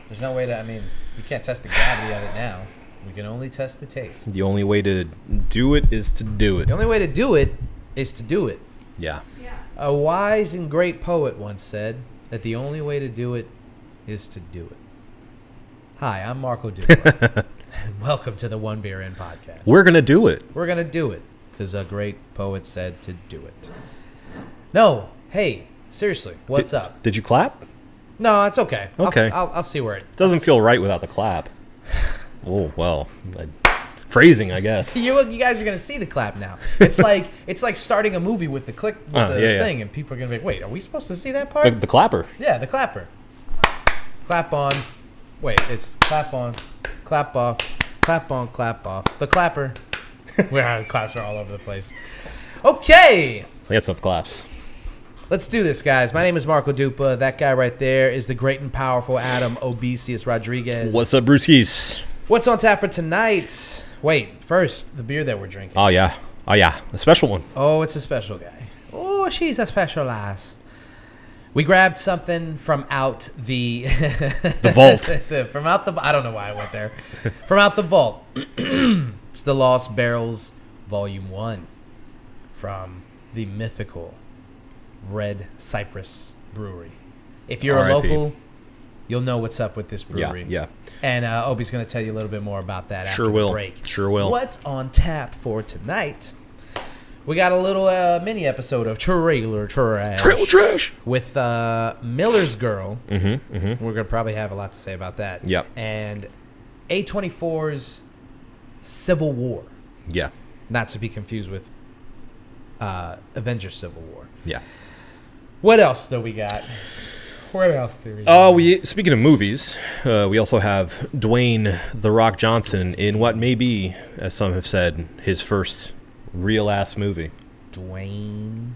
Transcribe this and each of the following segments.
There's no way to, I mean, you can't test the gravity of it now. We can only test the taste. The only way to do it is to do it. The only way to do it is to do it. Yeah. A wise and great poet once said that the only way to do it is to do it. Hi, I'm Marco Dupa. And welcome to the One Beer In podcast. We're going to do it. We're going to do it because a great poet said to do it. No, hey, seriously, what's up? Did you clap? No, it's okay. Okay. I'll see where it doesn't feel right without the clap. Oh, well, phrasing, I guess. You guys are gonna see the clap now. It's like starting a movie with the click with the thing, and people are gonna be like, "Wait, are we supposed to see that part?" The clapper. Yeah, the clapper. Clap on. Wait, it's clap on, clap off, clap on, clap off. The clapper. Where the claps are all over the place. Okay. We got some claps. Let's do this, guys. My name is Marco Dupa. That guy right there is the great and powerful Adam Obesius Rodriguez. What's up, Brewskis? What's on tap for tonight? Wait, first, the beer that we're drinking. Oh, yeah. Oh, yeah. A special one. Oh, it's a special guy. Oh, she's a special ass. We grabbed something from out the... the vault. From out the... I don't know why I went there. From out the vault. It's the Lost Barrels Volume 1 from the mythical Red Cypress Brewery. If you're a local, you'll know what's up with this brewery. Yeah. And Obi's going to tell you a little bit more about that after the break. Sure will. What's on tap for tonight? We got a little mini episode of Trailer Trash with Miller's Girl. We're going to probably have a lot to say about that. Yep. And A24's Civil War. Yeah. Not to be confused with Avengers Civil War. Yeah. What else do we got? What else do we got? Speaking of movies, we also have Dwayne "The Rock" Johnson in what may be, as some have said, his first real-ass movie. Dwayne.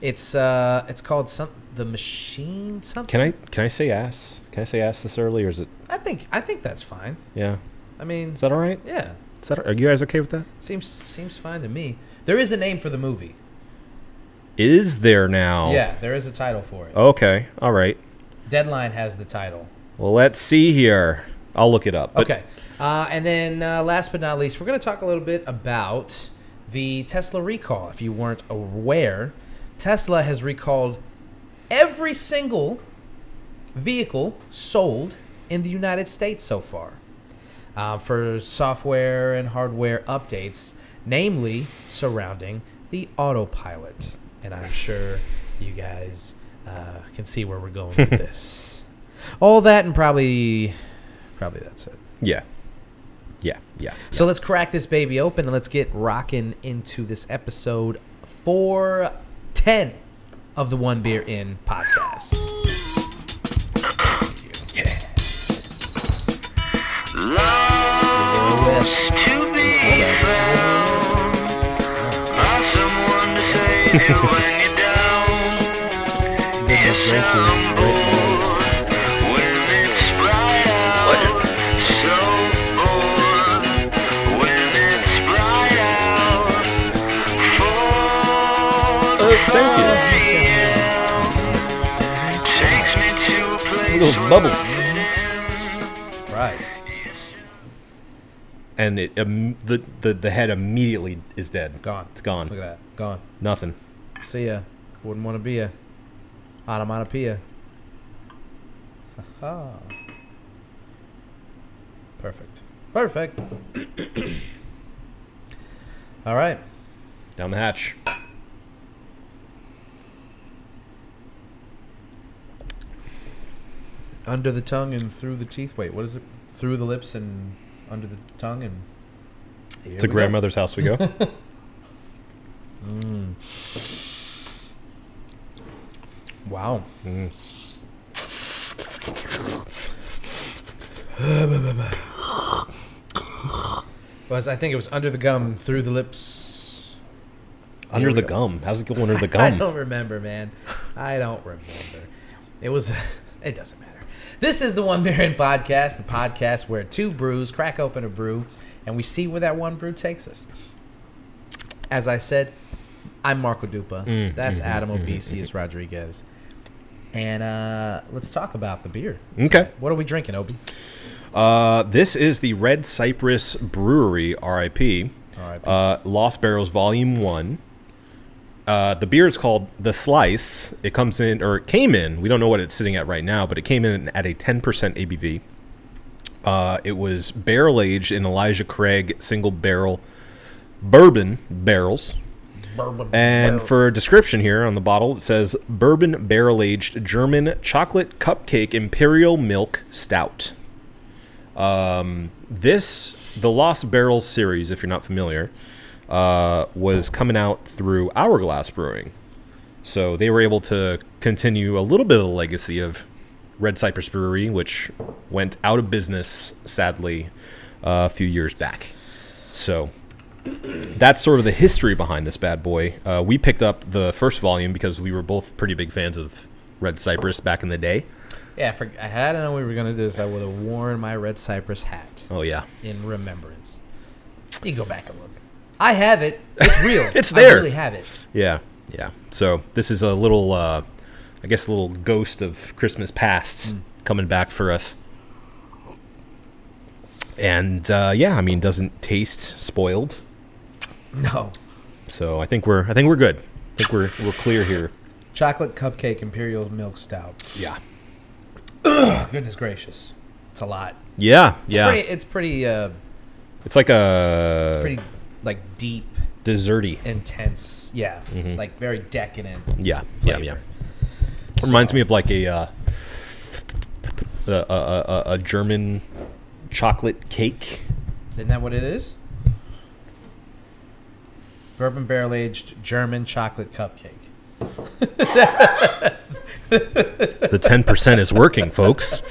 It's called The Machine something. Can I say ass? Can I say ass this early, or is it? I think that's fine. Yeah. I mean, is that all right? Yeah. Are you guys okay with that? Seems fine to me. There is a name for the movie. Is there now? Yeah, there is a title for it. Okay, all right. Deadline has the title. Well, let's see here. I'll look it up. Okay. And then last but not least, we're going to talk a little bit about the Tesla recall. If you weren't aware, Tesla has recalled every single vehicle sold in the United States so far for software and hardware updates, namely surrounding the autopilot. And I'm sure you guys can see where we're going with this. All that and probably that's it. Yeah. So let's crack this baby open and let's get rocking into this episode 410 of the One Beer In podcast. Yeah. Lost to be found by someone to save you when you're down. Yes, I'm bored when it's bright out. So bored when it's bright out. Thank you. Takes me to a place Those bubbles. Right. And the head immediately is dead. Gone. It's gone. Look at that. Gone. Nothing. See ya. Wouldn't want to be a onomatopoeia. Aha. Perfect. All right. Down the hatch. Under the tongue and through the teeth. Wait, what is it? Through the lips and under the tongue and... To grandmother's house we go. Wow. I think it was under the gum, through the lips. Under the gum. How's it go under the gum? I don't remember, man. I don't remember. It was... It doesn't matter. This is the One Beer In podcast, the podcast where two brews crack open a brew and we see where that one brew takes us. As I said, I'm Marco Dupa. That's Adam Obesius Rodriguez. And let's talk about the beer. Okay. What are we drinking, Obi? This is the Red Cypress Brewery, RIP. Lost Barrels Volume 1. The beer is called The Slice. It came in, we don't know what it's sitting at right now, but it came in at a 10% ABV. It was barrel-aged in Elijah Craig single barrel bourbon barrels. For a description here on the bottle, it says bourbon barrel-aged German chocolate cupcake imperial milk stout. The Lost Barrels series, if you're not familiar, was coming out through Hourglass Brewing. So they were able to continue a little bit of the legacy of Red Cypress Brewery, which went out of business, sadly, a few years back. So that's sort of the history behind this bad boy. We picked up the first volume because we were both pretty big fans of Red Cypress back in the day. Yeah, I had to know we were going to do this. I would have worn my Red Cypress hat. Oh, yeah. In remembrance. You can go back and look. I have it. It's real. It's there. I really have it. Yeah, yeah. So this is a little, I guess, a little ghost of Christmas past coming back for us. And yeah, I mean, doesn't taste spoiled. No. So I think we're good. I think we're clear here. Chocolate cupcake imperial milk stout. Yeah. Goodness gracious, it's a lot. Yeah, It's pretty. It's like a. It's pretty like deep, desserty, intense. Yeah, like very decadent. Yeah, flavor. yeah. Reminds me of like a German chocolate cake. Isn't that what it is? Bourbon barrel aged German chocolate cupcake. The 10% is working, folks.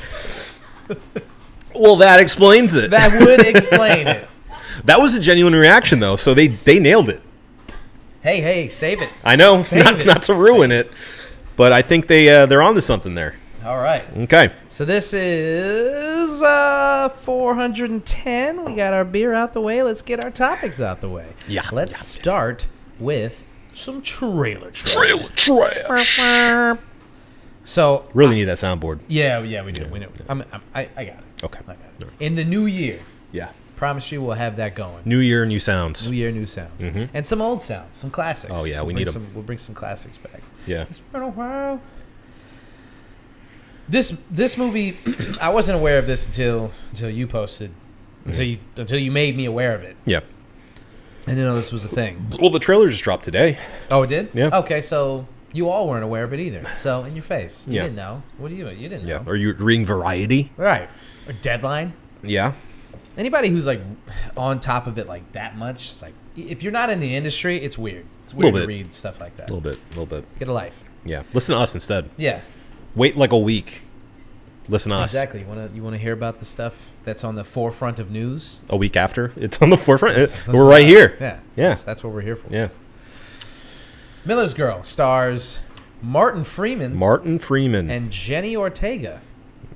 Well, that explains it. That would explain it. That was a genuine reaction, though, so they nailed it. Hey, save it. I know, not to ruin it, but I think they're onto something there. All right. Okay. So this is 410. We got our beer out the way. Let's get our topics out the way. Yeah. Let's start with some trailer trash. Trailer trash. So really need that soundboard. Yeah, we do. We know. I got it. Okay. I got it. In the new year. Yeah. Promise you, we'll have that going. New year, new sounds. New year, new sounds, and some old sounds, some classics. Oh yeah, we need them. We'll bring some classics back. Yeah. It's been a while. This movie, I wasn't aware of this until you posted, until you made me aware of it. Yeah. I didn't know this was a thing. Well, the trailer just dropped today. Oh, it did? Yeah. Okay, so you all weren't aware of it either. So in your face, you Yeah. didn't know. What do you didn't know? Yeah. Are you reading Variety? Right. Or Deadline. Yeah. Anybody who's like on top of it like that much, it's like if you're not in the industry, it's weird. It's weird to read stuff like that. A little bit. Get a life. Yeah. Listen to us instead. Yeah. Wait like a week. Listen to us. Exactly. You wanna hear about the stuff that's on the forefront of news? A week after it's on the forefront. Let's We're right here. Yeah. Yeah. That's what we're here for. Yeah. Miller's Girl stars Martin Freeman and Jenny Ortega.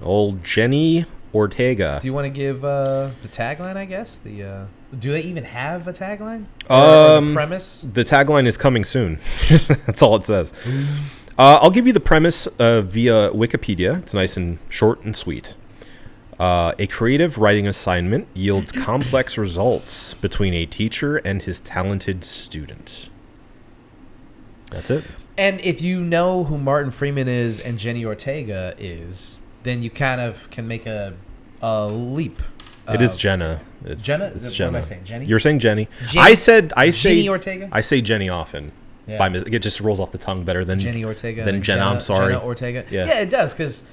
Old Jenny Ortega. Do you want to give the tagline, I guess? Do they even have a tagline? Or the premise? The tagline is coming soon. That's all it says. I'll give you the premise via Wikipedia. It's nice and short and sweet. A creative writing assignment yields complex results between a teacher and his talented student. That's it. And if you know who Martin Freeman is and Jenny Ortega is, then you kind of can make a leap. It is Jenna. Jenna? It's Jenna. What am I saying? Jenny? You're saying Jenny. Jenny? I say Jenny Ortega? I say Jenny often. Yeah. It just rolls off the tongue better than Jenny Ortega. Than Jenna. I'm sorry. Jenna Ortega. Yeah, it does because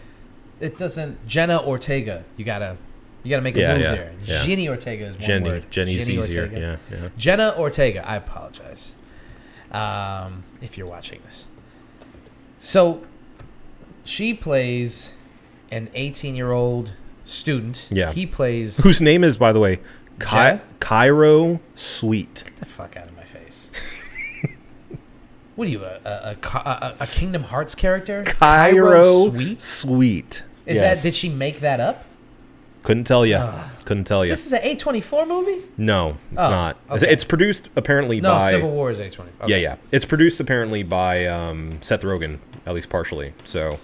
it doesn't. Jenna Ortega. You gotta make a move there. Yeah. Jenny Ortega is one word. Jenny's Jenny easier. Ortega. Yeah. Jenna Ortega. I apologize if you're watching this. So she plays an 18-year-old student. Yeah. He plays whose name is, by the way, Cairo Sweet. Get the fuck out of my face. What are you, a Kingdom Hearts character? Cairo Sweet? Sweet. Did she make that up? Couldn't tell you. Couldn't tell you. This is an A24 movie? No, it's not. Okay. It's produced apparently by... No, Civil War is A24. Okay. Yeah. It's produced apparently by Seth Rogen, at least partially. So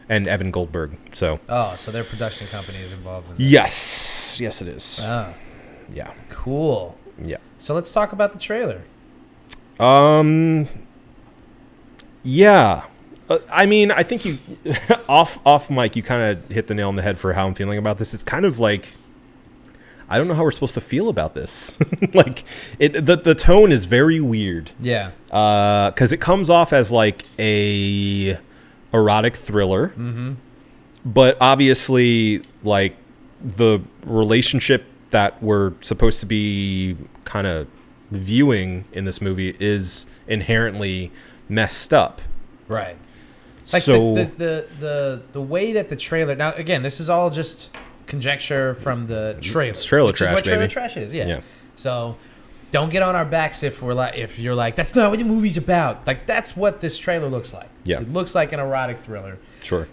and Evan Goldberg. So so their production company is involved in this. yes, it is. Ah, Yeah, cool. yeah. So let's talk about the trailer. Yeah. I mean, I think you off mic, you kind of hit the nail on the head for how I'm feeling about this. It's kind of like, I don't know how we're supposed to feel about this. Like, the tone is very weird. Yeah. Because it comes off as like a erotic thriller, but obviously, like, the relationship that we're supposed to be kind of viewing in this movie is inherently messed up. Right. Like so the way that the trailer, now again, this is all just conjecture from the trailer. It's trailer which trash, is what trailer baby. trash is. Yeah. So don't get on our backs if you're like, that's not what the movie's about. Like, that's what this trailer looks like. Yeah. It looks like an erotic thriller. Sure.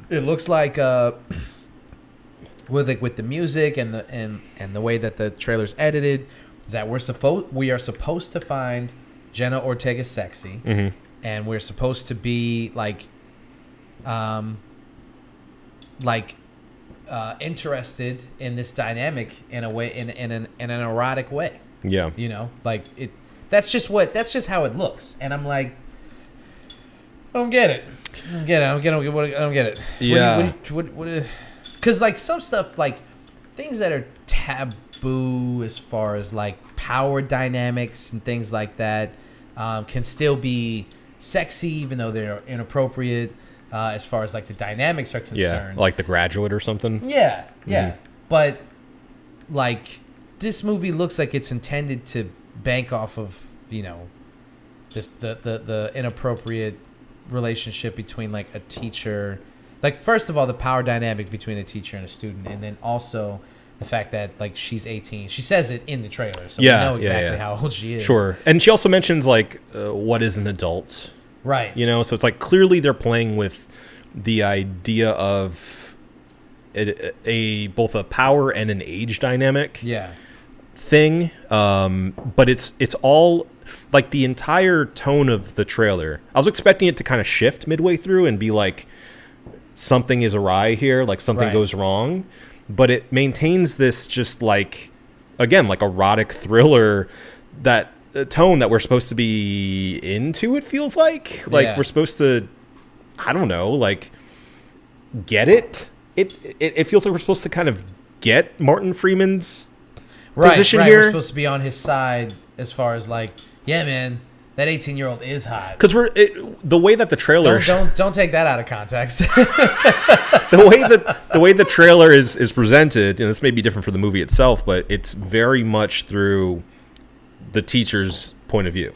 It looks like with the music and the way that the trailer's edited, is that we are supposed to find Jenna Ortega sexy, and we're supposed to be interested in this dynamic in a way, in an erotic way. Yeah. You know, like it. That's just how it looks, and I'm like, I don't get it. I don't get it. Yeah. Because like some stuff, like things that are taboo as far as like power dynamics and things like that, can still be sexy even though they're inappropriate. As far as like the dynamics are concerned. Yeah, like The Graduate or something. Yeah, yeah. But like this movie looks like it's intended to bank off of, you know, just the inappropriate relationship between like a teacher. Like, first of all, the power dynamic between a teacher and a student, and then also the fact that like she's 18. She says it in the trailer, so we know exactly how old she is. Sure. And she also mentions like what is an adult. Right. You know, so it's like clearly they're playing with the idea of both a power and an age dynamic thing. But it's all like the entire tone of the trailer. I was expecting it to kind of shift midway through and be like, something is awry here, like something goes wrong. But it maintains this just like, again, like erotic thriller that tone that we're supposed to be into. It feels like we're supposed to, I don't know, like get it. It feels like we're supposed to kind of get Martin Freeman's position here. We're supposed to be on his side as far as like, yeah, man, that 18-year-old is hot. Because the way that the trailer don't take that out of context. the way the trailer is presented, and this may be different for the movie itself, but it's very much through the teacher's point of view.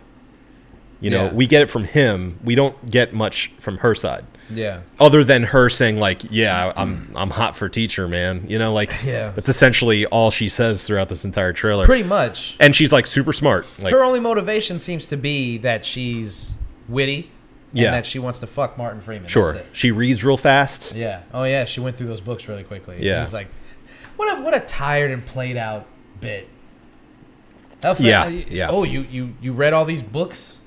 You know, we get it from him. We don't get much from her side. Yeah. Other than her saying like, "Yeah, I'm hot for teacher, man." You know, like that's essentially all she says throughout this entire trailer. Pretty much. And she's like super smart. Like, her only motivation seems to be that she's witty and that she wants to fuck Martin Freeman. Sure. That's it. She reads real fast. Yeah. Oh yeah, she went through those books really quickly. Yeah. It was like, what a tired and played out bit. Yeah. Oh, you read all these books?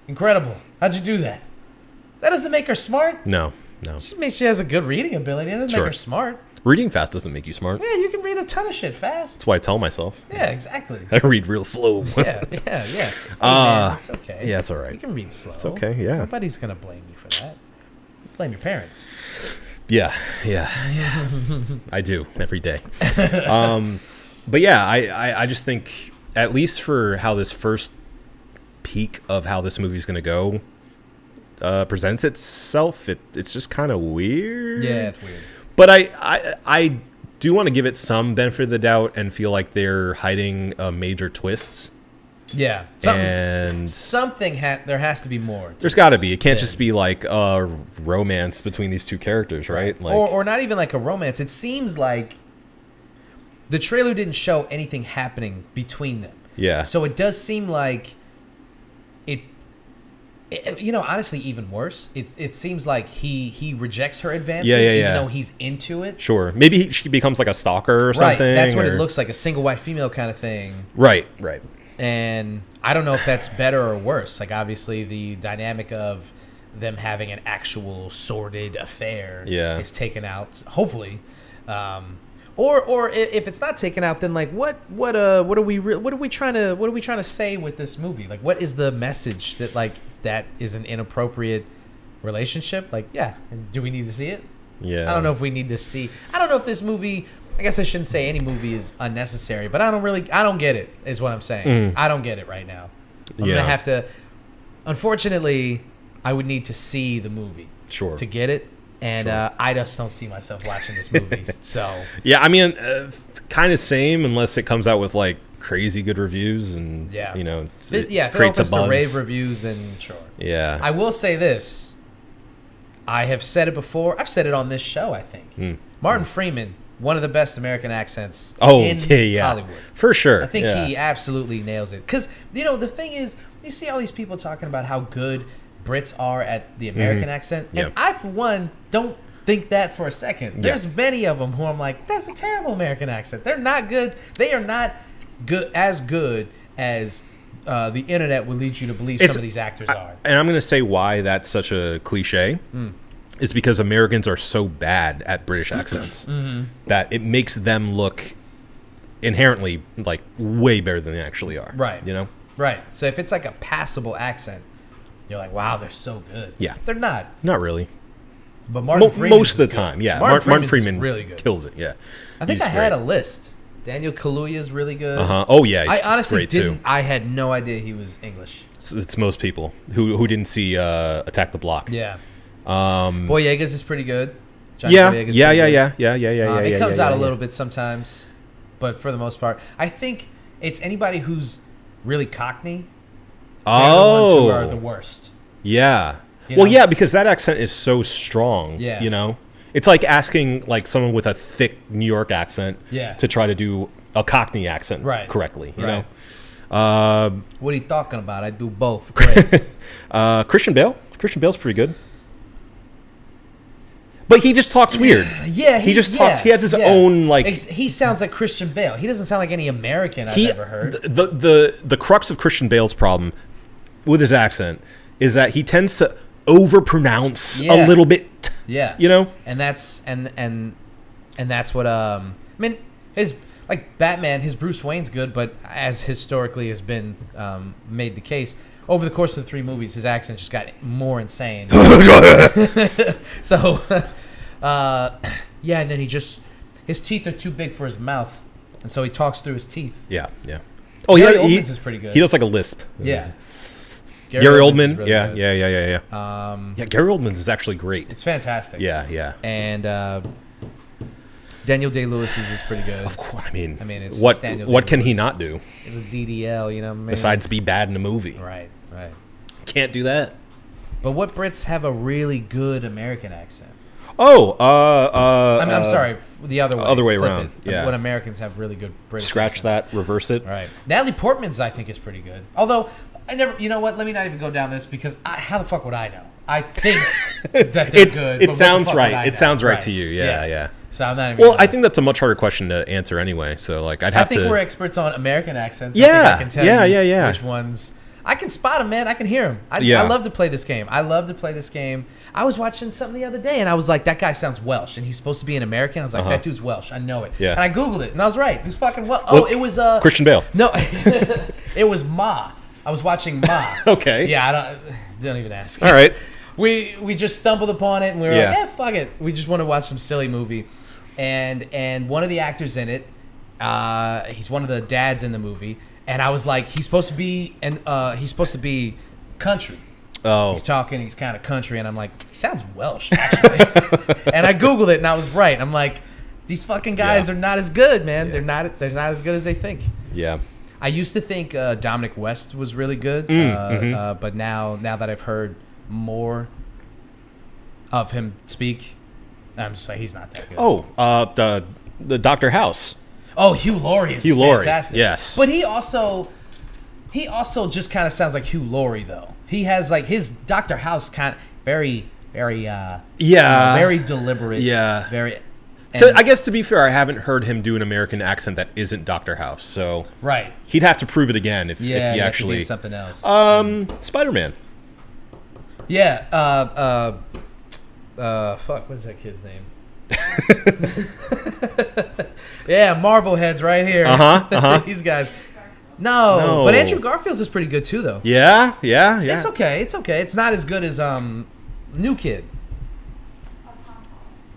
Incredible. How'd you do that? That doesn't make her smart. No. She has a good reading ability. It doesn't make her smart. Reading fast doesn't make you smart. Yeah, you can read a ton of shit fast. That's why I tell myself. Yeah, exactly. I read real slow. yeah. Hey, man, it's okay. Yeah, it's all right. You can read slow. It's okay, yeah. Nobody's going to blame you for that. Blame your parents. Yeah. I do every day. But yeah, I just think, at least for how this first peak of how this movie's going to go presents itself, it's just kind of weird. Yeah, it's weird. But I do want to give it some benefit of the doubt and feel like they're hiding a major twist. Yeah. Something there has to be more. There's got to be. It can't just be like a romance between these two characters, right? Like, or not even like a romance. It seems like the trailer didn't show anything happening between them. Yeah. So it does seem like it you know, honestly, even worse. It seems like he rejects her advances, even though he's into it. Sure. Maybe she becomes like a stalker or something. Right. That's what it looks like, a single white female kind of thing. Right. And I don't know if that's better or worse. Like, obviously, the dynamic of them having an actual sordid affair Yeah. is taken out, hopefully. Or if it's not taken out, then like what are we trying to say with this movie? Like, what is the message that is an inappropriate relationship? Like, yeah, do we need to see it? Yeah. I don't know if we need to see. I don't know if this movie. I guess I shouldn't say any movie is unnecessary, but I don't get it. Is what I'm saying. I don't get it right now. I'm gonna have to. Unfortunately, I would need to see the movie to get it. And I just don't see myself watching this movie. So yeah, I mean, kind of same unless it comes out with like crazy good reviews and you know, if it creates a opens buzz. to rave reviews, then sure. Yeah, I will say this. I have said it before. I've said it on this show. I think Martin Freeman, one of the best American accents in Hollywood, for sure. I think he absolutely nails it. Because you know the thing is, you see all these people talking about how good Brits are at the American accent, and I, for one, don't think that for a second. There's many of them who I'm like, that's a terrible American accent. They're not good. They are not good as the internet would lead you to believe some of these actors are. And I'm going to say why that's such a cliche. Is because Americans are so bad at British accents that it makes them look inherently like way better than they actually are. Right. You know? Right. So if it's like a passable accent, you're like, wow, they're so good. Yeah. They're not. Not really. But Martin Freeman most of the time, yeah. Martin Freeman really good. Kills it, yeah. I think I had a list. Daniel Kaluuya is really good. Oh, yeah. I honestly didn't. I had no idea he was English. It's most people who didn't see Attack the Block. Yeah. Boyega's is pretty good. Yeah. It comes out a little bit sometimes, but for the most part, I think it's anybody who's really Cockney. They're the ones who are the worst. Yeah. You know? Yeah, because that accent is so strong. Yeah. You know, it's like asking like someone with a thick New York accent to try to do a Cockney accent correctly. You know. What are you talking about? I do both. Great. Christian Bale. Christian Bale's pretty good. But he just talks weird. Yeah, he just talks. He has his own like. He sounds like Christian Bale. He doesn't sound like any American I've ever heard. The crux of Christian Bale's problem with his accent is that he tends to overpronounce a little bit. Yeah, you know, and that's what I mean. His like Batman, his Bruce Wayne's good, but as historically has been made the case. Over the course of the 3 movies, his accent just got more insane. So, and then his teeth are too big for his mouth, and so he talks through his teeth. Yeah. Oh, Gary Oldman's is pretty good. He does like a lisp. Yeah. Gary Oldman. Really Yeah. Gary Oldman's is actually great. It's fantastic. Yeah. And Daniel Day-Lewis's is pretty good. Of course. I mean, it's what Daniel can Day-Lewis. he not do? It's a DDL, you know. Besides be bad in a movie. Right. Can't do that. But what Brits have a really good American accent? I'm sorry, the other way. Flip around. It. Yeah. What Americans have really good British Scratch accents. that, reverse it. Right. Natalie Portman's, I think, is pretty good. Although, I never, you know what? Let me not even go down this because how the fuck would I know? I think that they're good. It sounds right. It sounds right to you. Yeah. So I'm not even. Well, I think that's a much harder question to answer anyway. So, like, I think we're experts on American accents. Yeah. I think I can tell you which ones. I can spot them, man. I can hear them. I love to play this game. I was watching something the other day, and I was like, that guy sounds Welsh, and he's supposed to be an American. I was like, that dude's Welsh. I know it. Yeah. And I Googled it, and I was right. He's fucking Welsh. Oh, it was... Christian Bale. No. It was Ma. I was watching Ma. Okay. Yeah, don't even ask. All right. We just stumbled upon it, and we were like, fuck it. We just want to watch some silly movie. And one of the actors in it, he's one of the dads in the movie, and I was like, he's supposed to be country. Oh. He's talking, he's kind of country, and I'm like, he sounds Welsh, actually. And I Googled it, and I was right. I'm like, these fucking guys are not as good, man. Yeah. They're not as good as they think. Yeah. I used to think Dominic West was really good, but now that I've heard more of him speak, I'm just like, he's not that good. Oh, the Dr. House. Oh, Hugh Laurie is fantastic. Yes. But he also just kind of sounds like Hugh Laurie, though. He has like his Dr. House kind of very very deliberate. Yeah. Very. So I guess to be fair, I haven't heard him do an American accent that isn't Dr. House. So right. He'd have to prove it again if he actually something else. Spider-Man. Yeah. Fuck. What is that kid's name? Yeah, Marvel heads right here. These guys. No, but Andrew Garfield's is pretty good too, though. Yeah. It's okay. It's not as good as New Kid.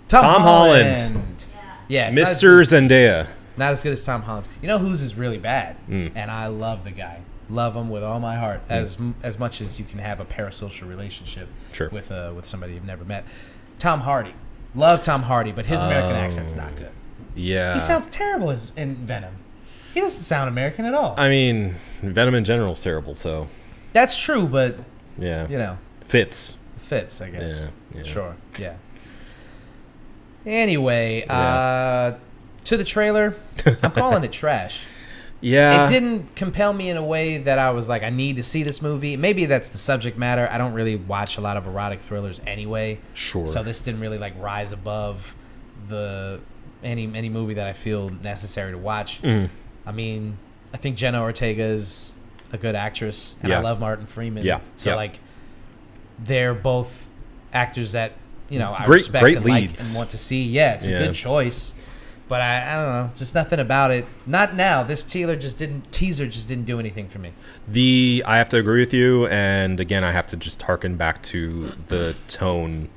Tom Holland. Yeah, Mr. Zendaya. Not as good as Tom Holland's. You know whose is really bad, and I love the guy. Love him with all my heart. As much as you can have a parasocial relationship with somebody you've never met. Tom Hardy. Love Tom Hardy, but his American accent's not good. Yeah. He sounds terrible in Venom. He doesn't sound American at all. I mean, Venom in general is terrible, so. That's true, but yeah, you know, fits, I guess. Yeah. Sure. Yeah. Anyway, to the trailer, I'm calling it trash. Yeah. It didn't compel me in a way that I was like, I need to see this movie. Maybe that's the subject matter. I don't really watch a lot of erotic thrillers anyway. Sure. So this didn't really like rise above any movie that I feel necessary to watch. I mean, I think Jenna Ortega is a good actress, and I love Martin Freeman. Yeah. So like, they're both actors that I great respect and like leads. and want to see. Yeah, it's a good choice. But I don't know, just nothing about it. Not now. This teaser just didn't do anything for me. I have to agree with you, and again, I have to just harken back to the tone,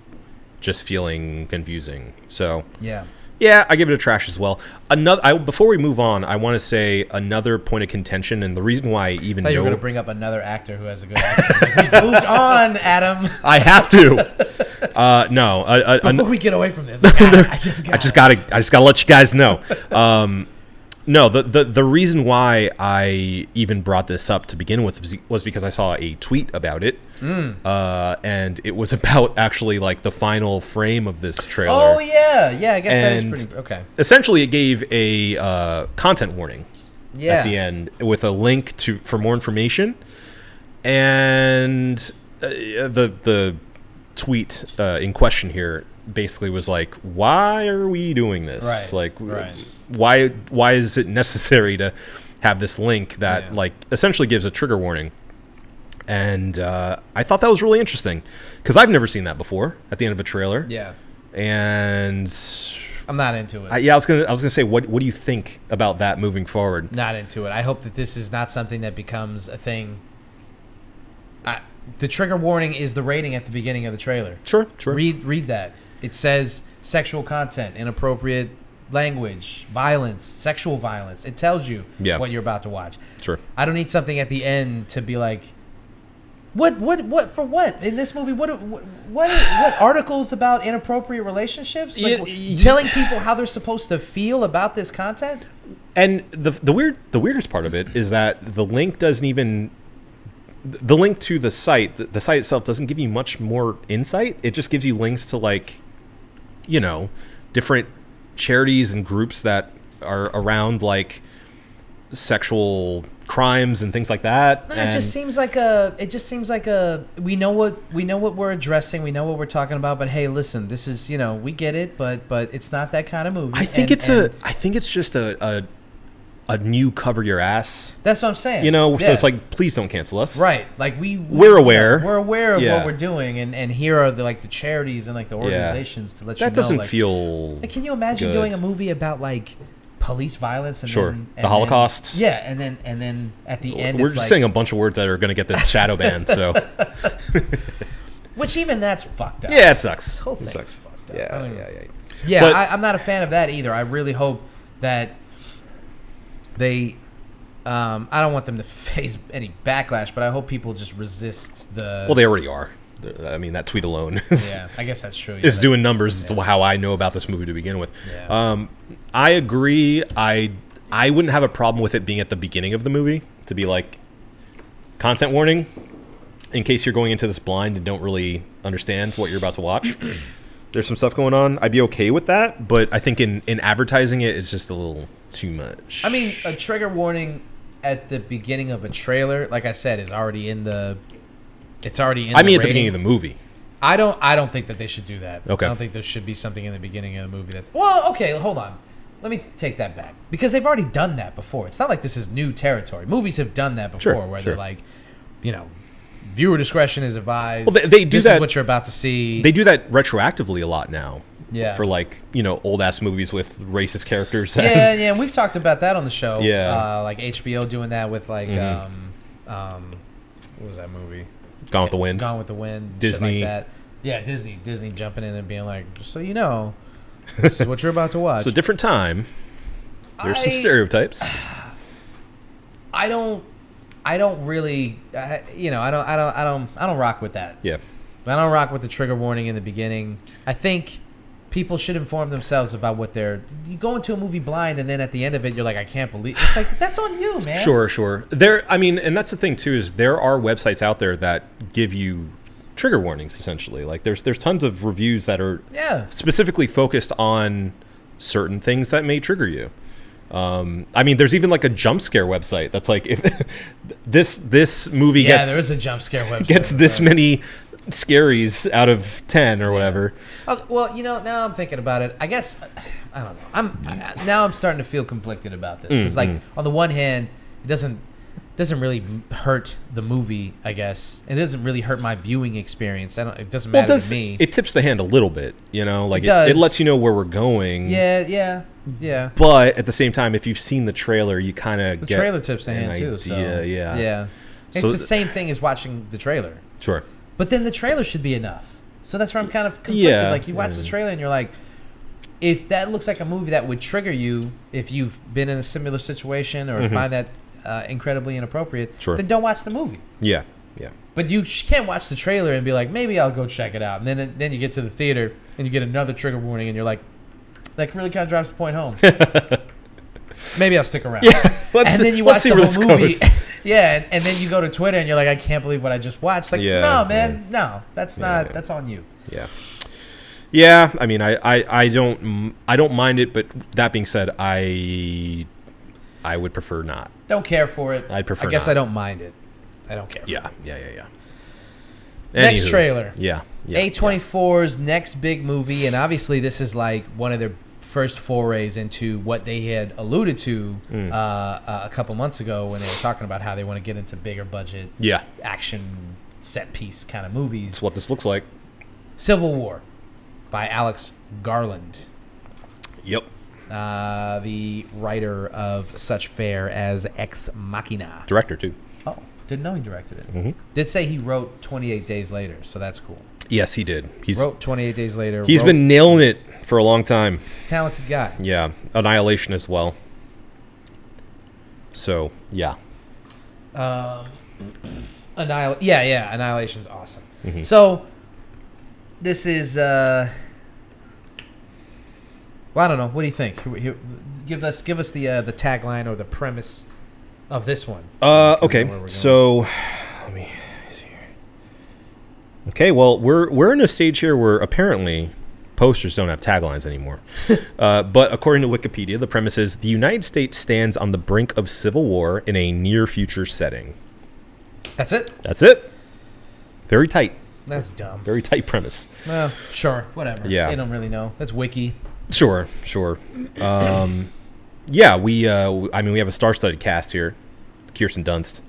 just feeling confusing. So yeah, I give it a trash as well. Before we move on, I want to say another point of contention, and the reason why I even know... you were going to bring up another actor who has a good accent. Like, we've moved on, Adam. I have to. No. Before we get away from this, I just gotta let you guys know. No, the reason why I even brought this up to begin with was because I saw a tweet about it, and it was about actually like the final frame of this trailer. Oh yeah, I guess that is pretty okay. Essentially, it gave a content warning at the end with a link for more information, and the tweet in question here basically was like, why are we doing this? Why is it necessary to have this link that like essentially gives a trigger warning? And I thought that was really interesting because I've never seen that before at the end of a trailer. Yeah, and I'm not into it. I was gonna say, what do you think about that moving forward? Not into it. I hope that this is not something that becomes a thing. The trigger warning is the rating at the beginning of the trailer. Sure. Read that. It says sexual content, inappropriate language, violence, sexual violence. It tells you what you're about to watch. Sure. I don't need something at the end to be like, what for what in this movie? What articles about inappropriate relationships? Like, telling people how they're supposed to feel about this content. And the weirdest part of it is that the link doesn't even. The link to the site itself doesn't give you much more insight. It just gives you links to like, different charities and groups that are around like sexual crimes and things like that. It just seems like a we know what we're addressing, we know what we're talking about, but hey, listen, this is, we get it, but it's not that kind of movie. I think it's just a new cover your ass. That's what I'm saying. So it's like, please don't cancel us. Right. Like we're aware. We're aware of what we're doing, and here are the charities and like the organizations to let you know. That doesn't feel. Like, can you imagine doing a movie about like police violence and the Holocaust? And then at the end, we're just saying a bunch of words that are going to get this shadow banned. So, which even that's fucked up. Yeah, it sucks. This whole thing's sucks. Fucked up. Yeah. But I'm not a fan of that either. I really hope that they I don't want them to face any backlash, but I hope people just resist the... Well, they already are. I mean, that tweet alone is, I guess that's true. Is doing numbers. It's how I know about this movie to begin with. I agree. I wouldn't have a problem with it being at the beginning of the movie to be like, content warning, in case you're going into this blind and don't really understand what you're about to watch. There's some stuff going on. I'd be okay with that, but I think in advertising it, it's just a little too much. I mean, a trigger warning at the beginning of a trailer, like I said, is already in the... It's already in. I mean, at the beginning of the movie. I don't think that they should do that. Okay. I don't think there should be something in the beginning of the movie that's... Well, okay, hold on. Let me take that back. Because they've already done that before. It's not like this is new territory. Movies have done that before, where they're like, viewer discretion is advised. Well, they do this that. Is what you're about to see. They do that retroactively a lot now. Yeah. For like, you know, old ass movies with racist characters. Yeah, yeah. We've talked about that on the show. Yeah. Like HBO doing that with like what was that movie? Gone with the Wind. Gone with the Wind. Disney. Shit like that. Yeah, Disney jumping in and being like, just so you know, this is what you're about to watch. It's a different time. There's some stereotypes. I don't really, I don't rock with that. Yeah. I don't rock with the trigger warning in the beginning. I think people should inform themselves about what they're. You go into a movie blind, and then at the end of it, you're like, I can't believe. It's like that's on you, man. Sure. I mean, and that's the thing too is there are websites out there that give you trigger warnings essentially. Like there's tons of reviews that are specifically focused on certain things that may trigger you. I mean, there's even like a jump scare website that's like if this movie there is a jump scare website gets this many scaries out of 10 or whatever. Oh, well, you know, now I'm thinking about it. I guess I don't know. Now I'm starting to feel conflicted about this because, like, on the one hand, it doesn't really hurt the movie. I guess it doesn't really hurt my viewing experience. It doesn't matter to me. It tips the hand a little bit, you know, like it lets you know where we're going. Yeah. But at the same time, if you've seen the trailer, you kind of get trailer tips the hand too. So yeah. It's the same thing as watching the trailer. Sure. But then the trailer should be enough. So that's where I'm kind of conflicted. Yeah. Like you watch the trailer and you're like, if that looks like a movie that would trigger you if you've been in a similar situation or find that incredibly inappropriate, then don't watch the movie. Yeah. But you can't watch the trailer and be like, maybe I'll go check it out. And then you get to the theater and you get another trigger warning and you're like, that really kind of drives the point home. Maybe I'll stick around. Yeah, and then you watch the whole movie. And then you go to Twitter and you're like, I can't believe what I just watched. Like, no, man, no, that's not. That's on you. Yeah. I mean, I don't mind it, but that being said, I would prefer not. Don't care for it. I'd prefer. I guess not. I don't mind it. I don't care. Yeah. Next trailer. Yeah. A24's next big movie, and obviously this is like one of their first forays into what they had alluded to a couple months ago when they were talking about how they want to get into bigger budget action set piece kind of movies. That's what this looks like. Civil War by Alex Garland. Yep. The writer of such fare as Ex Machina. Director too. Oh, didn't know he directed it. Did say he wrote 28 Days Later, so that's cool. Yes, he did. He wrote 28 Days Later. He's been nailing it for a long time. He's a talented guy. Yeah. Annihilation as well. So, yeah. Annihilation's awesome. So, this is... well, I don't know. What do you think? Give us the tagline or the premise of this one. Okay. So, let me see here. Okay, well, we're in a stage here where apparently posters don't have taglines anymore. But according to Wikipedia, the premise is the United States stands on the brink of civil war in a near future setting. That's it? That's it. Very tight. That's dumb. Very tight premise. Well, sure. Whatever. Yeah. They don't really know. That's wiki. Sure. Yeah, we have a star-studded cast here. Kirsten Dunst,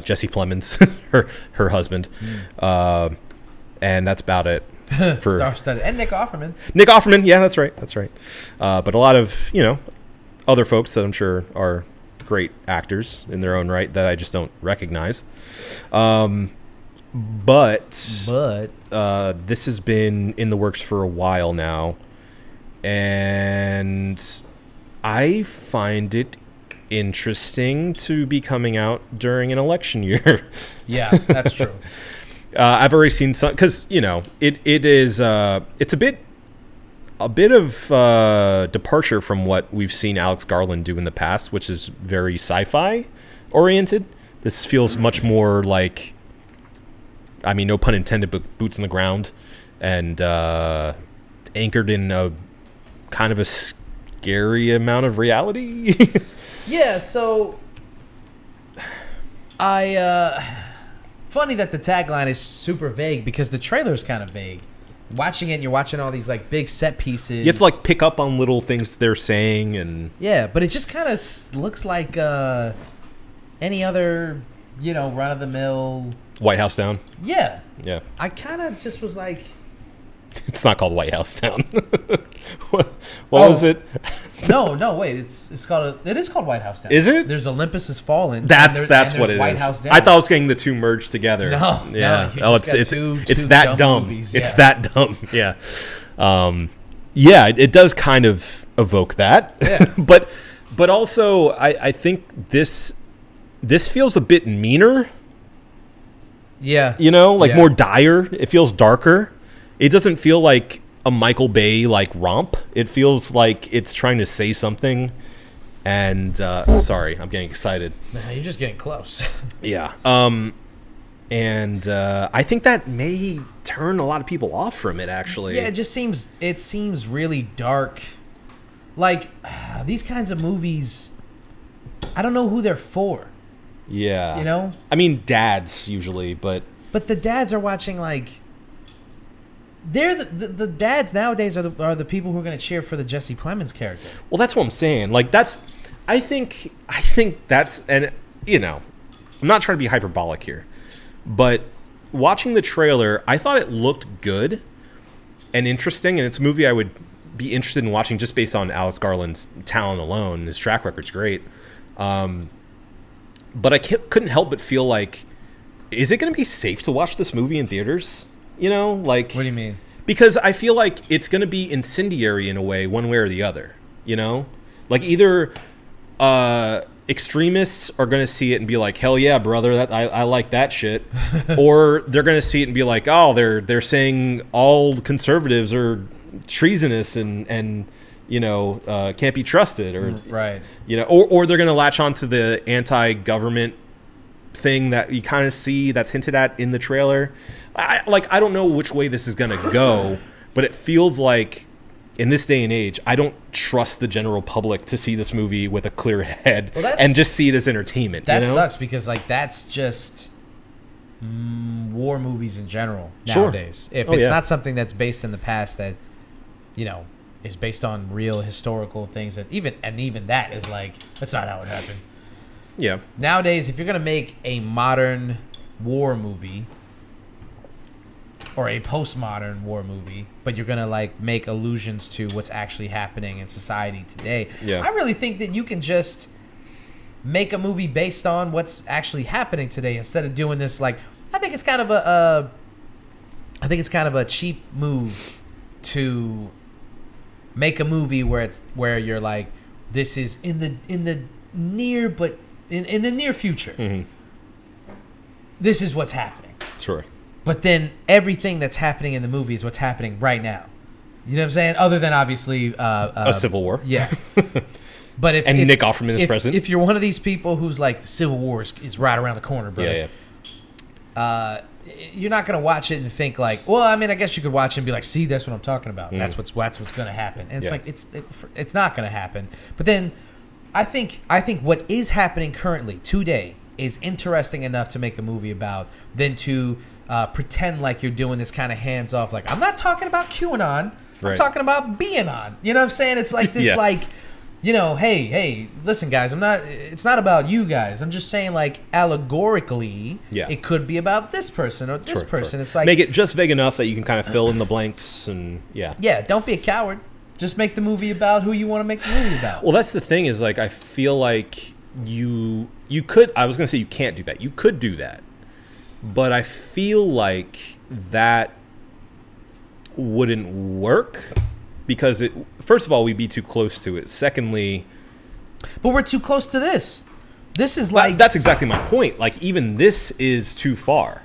Jesse Plemons, her husband, and that's about it. For star-studded, and Nick Offerman. Yeah, that's right. But a lot of other folks that I'm sure are great actors in their own right that I just don't recognize. But this has been in the works for a while now, and I find it interesting to be coming out during an election year. Yeah, that's true. I've already seen some because it is it's a bit of departure from what we've seen Alex Garland do in the past, which is very sci-fi oriented. This feels much more like, I mean, no pun intended, but boots on the ground and anchored in a kind of a scary amount of reality. Yeah, so funny that the tagline is super vague because the trailer is kind of vague. Watching it, you're watching all these like big set pieces. You have to like pick up on little things they're saying, and yeah, but it just kind of looks like any other run of the mill White House Down. Yeah. Yeah. I kind of just was like, It's not called White House Down. what was it? No, wait. It is called White House Down. Is it? There's Olympus Has Fallen. That's and what it White is. House Down. I thought I was getting the two merged together. No, yeah. no, It's that dumb. Movies, It's that dumb. Yeah. Yeah. It does kind of evoke that. Yeah. but also I think this feels a bit meaner. Yeah. You know, like Yeah. more dire. It feels darker. It doesn't feel like a Michael Bay like romp. It feels like it's trying to say something. And sorry, I'm getting excited. Nah, you're just getting close. Yeah. And I think that may turn a lot of people off from it. Actually. Yeah, it seems really dark. Like these kinds of movies, I don't know who they're for. Yeah. You know? I mean, dads usually, but the dads are watching like. They're the dads nowadays are the people who are going to cheer for the Jesse Plemons character. well, that's what I'm saying. Like I think that's, and you know, I'm not trying to be hyperbolic here, but watching the trailer, I thought it looked good and interesting, and it's a movie I would be interested in watching just based on Alex Garland's talent alone. His track record's great. But I couldn't help but feel like, is it going to be safe to watch this movie in theaters? You know, like... What do you mean? Because I feel like it's going to be incendiary in a way, one way or the other. You know? Like, either extremists are going to see it and be like, hell yeah, brother, I like that shit. Or they're going to see it and be like, oh, they're saying all conservatives are treasonous and you know, can't be trusted, or right, you know, or they're gonna latch on to the anti-government thing that you kind of see that's hinted at in the trailer. I don't know which way this is gonna go, but it feels like in this day and age, I don't trust the general public to see this movie with a clear head and just see it as entertainment. That you know? sucks because like that's just war movies in general Sure. nowadays. If it's not something that's based in the past that, you know, is based on real historical things that even that is like, that's not how it happened. Yeah. Nowadays, if you're going to make a modern war movie or a postmodern war movie, but you're going to like make allusions to what's actually happening in society today, I really think that you can just make a movie based on what's actually happening today instead of doing this. Like, I think it's kind of a cheap move to make a movie where you're like, this is in the near future. Mm-hmm. This is what's happening. Sure. But then everything that's happening in the movie is what's happening right now. You know what I'm saying? Other than obviously a civil war. Yeah. But if Nick Offerman is president. If you're one of these people who's like, the Civil War is right around the corner, bro. Yeah. You're not gonna watch it and think like, well, I mean, I guess you could watch it and be like, see, that's what I'm talking about. That's what's gonna happen. And it's like it's not gonna happen. But then I think what is happening currently today is interesting enough to make a movie about than to pretend like you're doing this kind of hands off. Like, I'm not talking about QAnon. I'm talking about being on. You know what I'm saying? It's like this like. You know, hey, listen, guys, it's not about you guys. I'm just saying, like, allegorically, it could be about this person or this person. Sure. It's like, make it just vague enough that you can kind of fill in the blanks and, Yeah, don't be a coward. Just make the movie about who you want to make the movie about. Well, that's the thing is, like, I feel like you could, I was going to say you can't do that. You could do that. But I feel like that wouldn't work. Because first of all, we'd be too close to it. Secondly, but we're too close to this. This is like that's exactly my point. Like, even this is too far,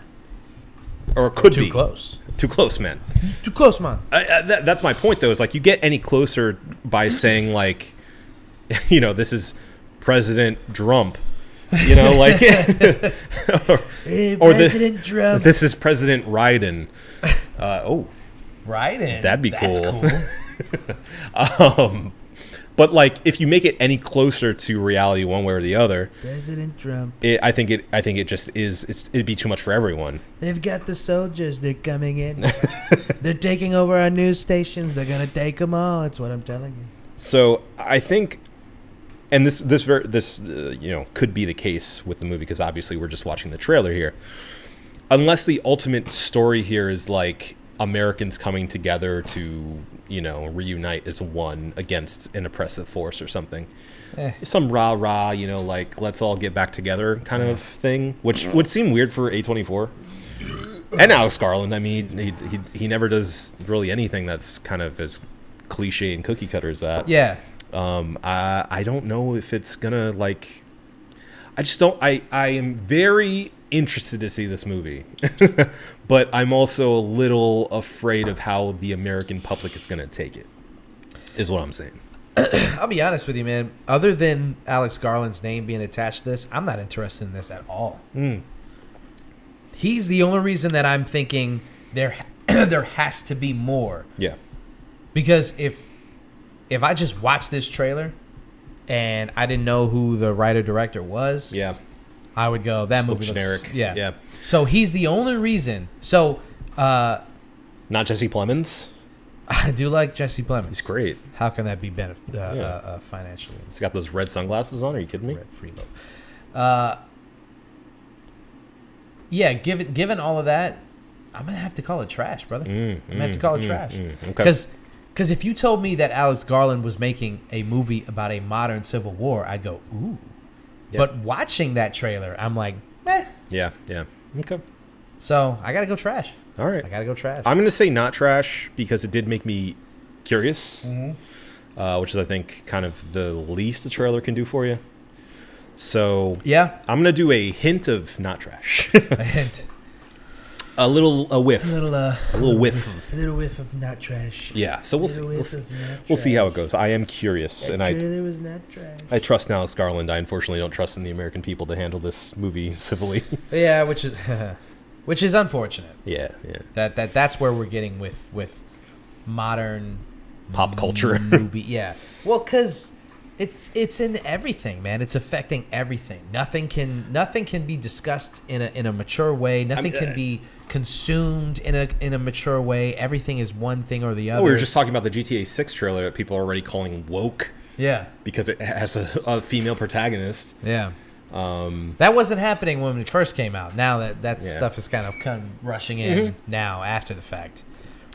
or it could be too close. Too close, man. Too close, man. That's my point, though. Is like you get any closer by saying like, you know, this is President Trump. You know, like, hey, President Trump. This is President Biden. Biden. That'd be That's cool. But like, if you make it any closer to reality, one way or the other, President Trump. I think it just is. It'd be too much for everyone. They've got the soldiers. They're coming in. They're taking over our news stations. They're gonna take them all. That's what I'm telling you. So I think, and this you know, could be the case with the movie because obviously we're just watching the trailer here. unless the ultimate story here is like Americans coming together to, you know, reunite as one against an oppressive force or something. Some rah-rah, you know, like, let's all get back together kind of thing, which would seem weird for A24. And Alex Garland. I mean, he never does really anything that's kind of as cliche and cookie cutter as that. Yeah. I don't know if it's gonna, like... I just don't... I am very interested to see this movie. But I'm also a little afraid of how the American public is gonna take it, is what I'm saying. I'll be honest with you, man. Other than Alex Garland's name being attached to this, I'm not interested in this at all. He's the only reason that I'm thinking there has to be more. Yeah. Because if I just watched this trailer and I didn't know who the writer-director was, Yeah. I would go, that Still movie generic. looks... Yeah. Yeah. So he's the only reason. So... Not Jesse Plemons? I do like Jesse Plemons. He's great. How can that be financially? He's got those red sunglasses on. Are you kidding me? Red Freeman. Yeah, given all of that, I'm gonna have to call it trash, brother. I'm gonna have to call it trash. Okay. Because if you told me that Alex Garland was making a movie about a modern Civil War, I'd go, ooh. Yeah. But watching that trailer, I'm like, meh. Yeah. Okay. So I gotta go trash. All right. I gotta go trash. I'm going to say not trash because it did make me curious, which is, I think, kind of the least the trailer can do for you. So yeah, I'm going to do a hint of not trash. A hint. A whiff. A little whiff. A little whiff of not trash. Yeah. So we'll see how it goes. I am curious, and was not trash. I trust in Alex Garland. I unfortunately don't trust in the American people to handle this movie civilly. Yeah, which is unfortunate. Yeah. That's where we're getting with modern Pop culture. movie. Yeah. Well, because it's in everything, man. It's affecting everything. Nothing can be discussed in a mature way. Nothing can be consumed in a mature way. Everything is one thing or the other. We were just talking about the GTA 6 trailer that people are already calling woke. Yeah. Because it has a female protagonist. Yeah. That wasn't happening when it first came out. Now that stuff is kind of come rushing in now after the fact.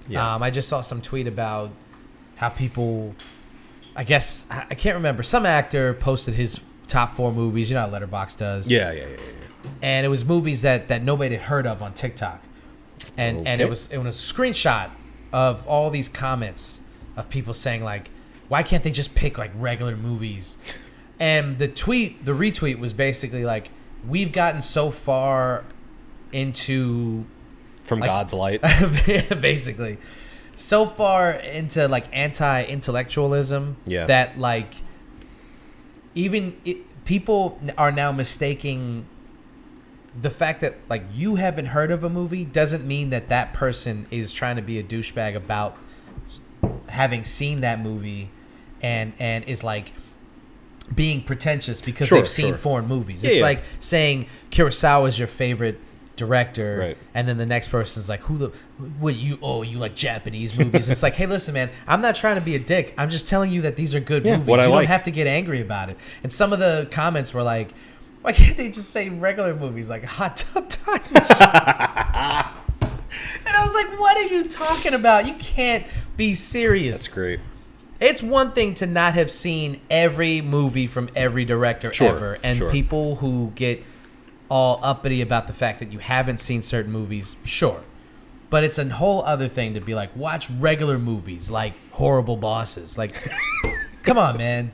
Yeah. I just saw some tweet about how people, I guess, I can't remember. Some actor posted his top 4 movies. You know how Letterboxd does. Yeah. And it was movies that nobody had heard of on TikTok. And it was a screenshot of all these comments of people saying, like, why can't they just pick, like, regular movies? And the retweet was basically like, we've gotten so far into... From like, God's light. Basically. So far into, like, anti-intellectualism that, like, people are now mistaking the fact that, like, you haven't heard of a movie doesn't mean that person is trying to be a douchebag about having seen that movie and is, like, being pretentious because they've seen foreign movies. It's like saying Kurosawa is your favorite director, right? And then the next person's like, you like Japanese movies? It's like, hey, listen, man, I'm not trying to be a dick. I'm just telling you that these are good movies. You don't have to get angry about it. And some of the comments were like, why can't they just say regular movies like Hot Tub Time? And I was like, what are you talking about? You can't be serious. That's great. It's one thing to not have seen every movie from every director ever. And people who get all uppity about the fact that you haven't seen certain movies, sure. But it's a whole other thing to be like, watch regular movies like Horrible Bosses. Like, come on, man.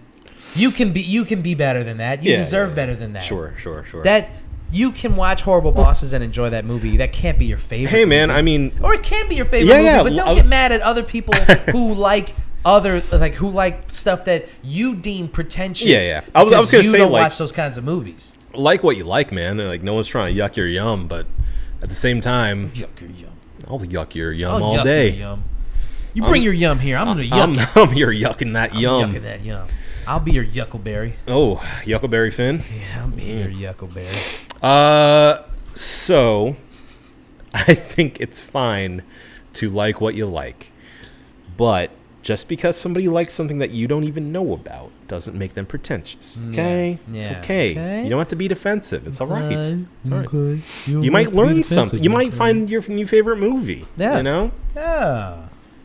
You can be better than that. You deserve better than that. Sure. That you can watch Horrible Bosses and enjoy that movie. That can't be your favorite. Hey, man, movie. I mean, or it can be your favorite movie, but don't get mad at other people who like who like stuff that you deem pretentious. Yeah. I was gonna say, you don't watch those kinds of movies. Like what you like, man. Like, no one's trying to yuck your yum, but at the same time, yuck your yum. I'll yuck your yum all day. Your yum. You bring your yum here. I'm gonna yuck. I'm here yucking that yum. Yucking that yum. I'll be your Yuckleberry. Oh, Yuckleberry Finn? Yeah, I'll be your Yuckleberry. So, I think it's fine to like what you like. But just because somebody likes something that you don't even know about doesn't make them pretentious. Okay? Yeah. It's Yeah. okay. You don't have to be defensive. It's all right. It's all right. Okay. You might learn something. You might find your new favorite movie. Yeah. You know? Yeah.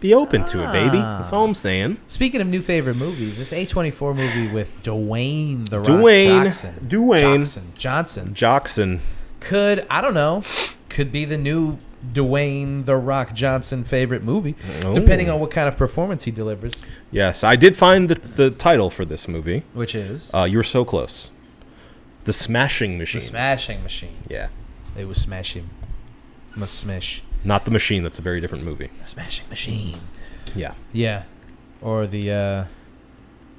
Be open to it, baby. That's all I'm saying. Speaking of new favorite movies, this A24 movie with Dwayne The Rock Johnson could, I don't know, could be the new Dwayne The Rock Johnson favorite movie, depending on what kind of performance he delivers. Yes, I did find the title for this movie. Which is? You were so close. The Smashing Machine. The Smashing Machine. Yeah. It was smashing. Must smash. Not The Machine. That's a very different movie. The Smashing Machine. Yeah. Yeah. Or the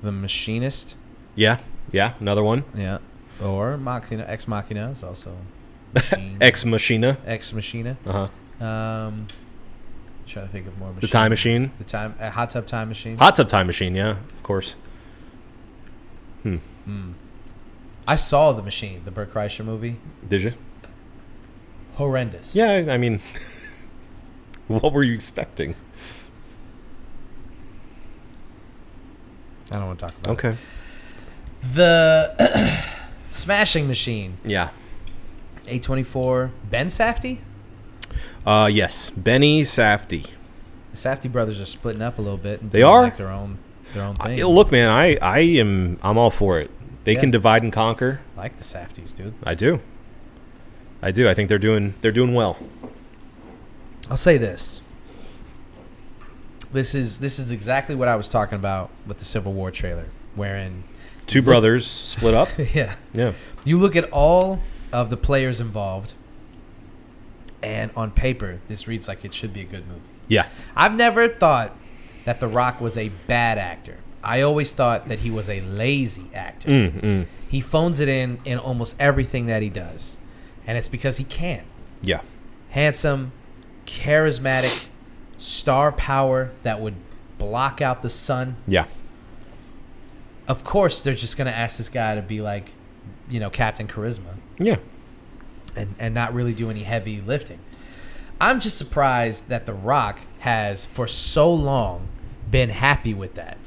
Machinist. Yeah. Yeah. Another one. Yeah. Or Machina. Ex Machina is also. Ex Machina. Ex Machina. Uh-huh. Trying to think of more. The Time Machine. The time. Hot Tub Time Machine. Hot Tub Time Machine. Yeah. Of course. I saw The Machine, the Burt Kreischer movie. Did you? Horrendous. Yeah. I mean, what were you expecting? I don't want to talk about Okay. it. The Smashing Machine. Yeah. A24. Ben Safdie? Yes. Benny Safdie. The Safdie brothers are splitting up a little bit. And They doing, are? like, their own thing. Look, man, I'm all for it. They can divide and conquer. I like the Safdies, dude. I do. I think they're doing well. I'll say this. This is exactly what I was talking about with the Civil War trailer, wherein Two brothers split up. yeah. Yeah. You look at all of the players involved, and on paper, this reads like it should be a good movie. Yeah. I've never thought that The Rock was a bad actor. I always thought that he was a lazy actor. He phones it in almost everything that he does, and it's because he can. Yeah. Handsome, charismatic, star power that would block out the sun. Yeah. Of course, they're just going to ask this guy to be like, Captain Charisma. Yeah. And not really do any heavy lifting. I'm just surprised that The Rock has, for so long, been happy with that.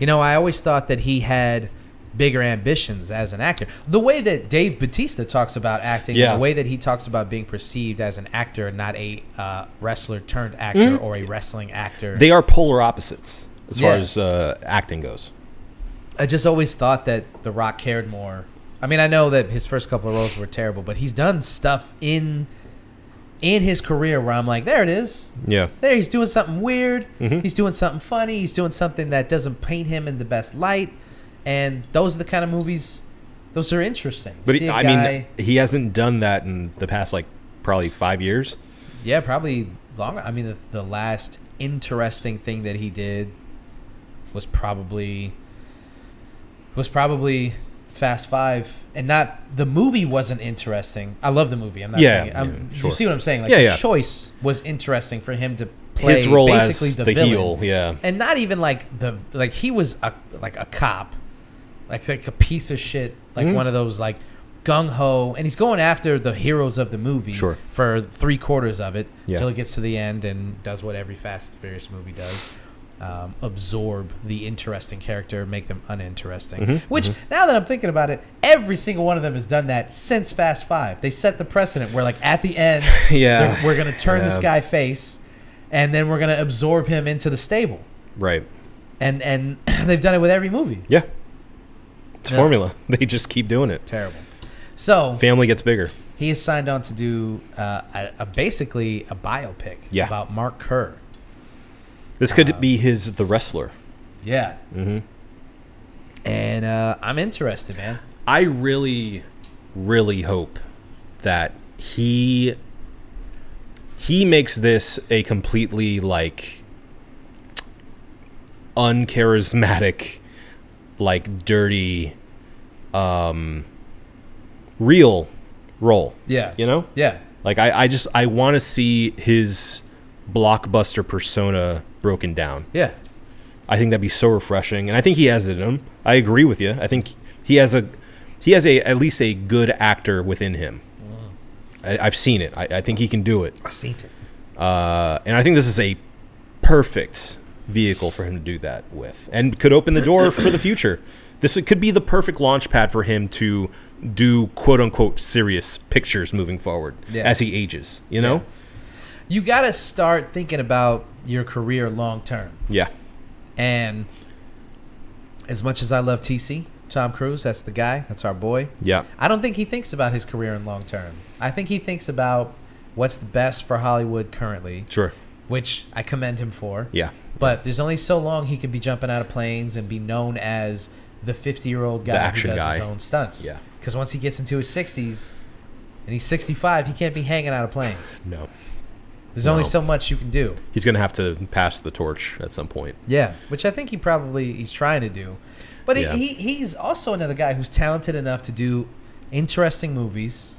I always thought that he had bigger ambitions as an actor. The way that Dave Bautista talks about acting, and the way that he talks about being perceived as an actor, not a wrestler turned actor or a wrestling actor. They are polar opposites as far as acting goes. I just always thought that The Rock cared more. I mean, I know that his first couple of roles were terrible, but he's done stuff in his career where I'm like, there it is. Yeah. There, he's doing something weird. He's doing something funny. He's doing something that doesn't paint him in the best light. And those are the kind of movies, those are interesting. But he hasn't done that in the past, probably 5 years. Yeah, probably longer. I mean, the last interesting thing that he did was probably Fast Five, and not the movie wasn't interesting. I love the movie. I'm not saying it. Sure. You see what I'm saying? The choice was interesting for him to play his role basically as the heel, villain. And not even he was a cop, like a piece of shit, one of those gung ho, and he's going after the heroes of the movie for 3/4 of it till it gets to the end and does what every Fast and Furious movie does. Absorb the interesting character, make them uninteresting. Which, now that I'm thinking about it, every single one of them has done that since Fast Five. They set the precedent where, at the end, we're going to turn this guy face, and then we're going to absorb him into the stable. Right. And they've done it with every movie. Yeah. It's formula. They just keep doing it. Terrible. So family gets bigger. He is signed on to do basically a biopic about Mark Kerr. This could be The Wrestler. Yeah. And I'm interested, man. I really, really hope that he makes this a completely uncharismatic, dirty, real role. Yeah. Yeah. I want to see his blockbuster persona broken down. Yeah. I think that'd be so refreshing, and I think he has it in him. I agree with you. I think he has at least a good actor within him. I've seen it. I think he can do it. I've seen it. And I think this is a perfect vehicle for him to do that with, and could open the door for the future. This could be the perfect launch pad for him to do quote unquote serious pictures moving forward as he ages. You know, you got to start thinking about your career long term. Yeah. And as much as I love TC, Tom Cruise, that's the guy, that's our boy. Yeah. I don't think he thinks about his career in long term. I think he thinks about what's the best for Hollywood currently. Sure. Which I commend him for. Yeah. But there's only so long he can be jumping out of planes and be known as the 50-year-old guy who does his own stunts. Yeah. Because once he gets into his 60s and he's 65, he can't be hanging out of planes. No. There's only so much you can do. He's going to have to pass the torch at some point. Yeah, which I think he's trying to do. But he's also another guy who's talented enough to do interesting movies.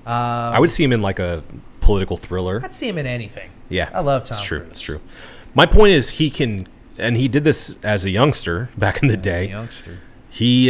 I would see him in like a political thriller. I'd see him in anything. Yeah. I love Tom Cruise. It's true. My point is he can, and he did this as a youngster back in the day. Youngster. He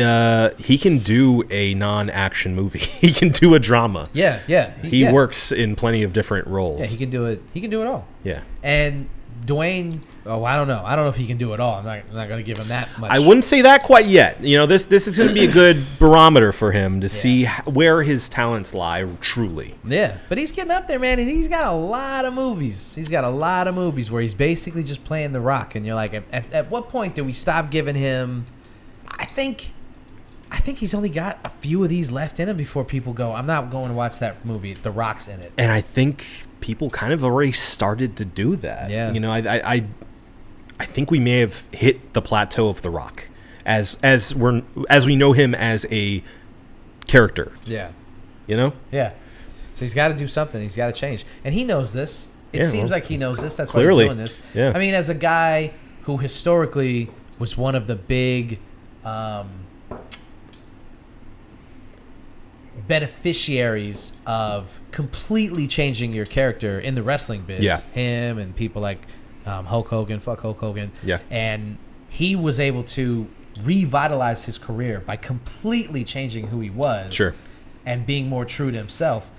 can do a non-action movie. He can do a drama. Yeah. He works in plenty of different roles. Yeah, he can do it. He can do it all. Yeah. And Dwayne, I don't know. I don't know if he can do it all. I'm not going to give him that much. I wouldn't say that quite yet. You know, this is going to be a good barometer for him to see where his talents lie truly. Yeah, but he's getting up there, man, and he's got a lot of movies. He's got a lot of movies where he's basically just playing The Rock, and you're like, at what point do we stop giving him? I think he's only got a few of these left in him before people go, I'm not going to watch that movie. The Rock's in it. And I think people kind of already started to do that. Yeah. You know, I think we may have hit the plateau of The Rock as we know him as a character. Yeah. You know? Yeah. So he's got to do something. He's got to change. And he knows this. It seems like he knows this. That's clearly why he's doing this. Yeah. I mean, as a guy who historically was one of the big beneficiaries of completely changing your character in the wrestling biz. Yeah. Him and people like Hulk Hogan, fuck Hulk Hogan. Yeah. And he was able to revitalize his career by completely changing who he was. Sure. And being more true to himself.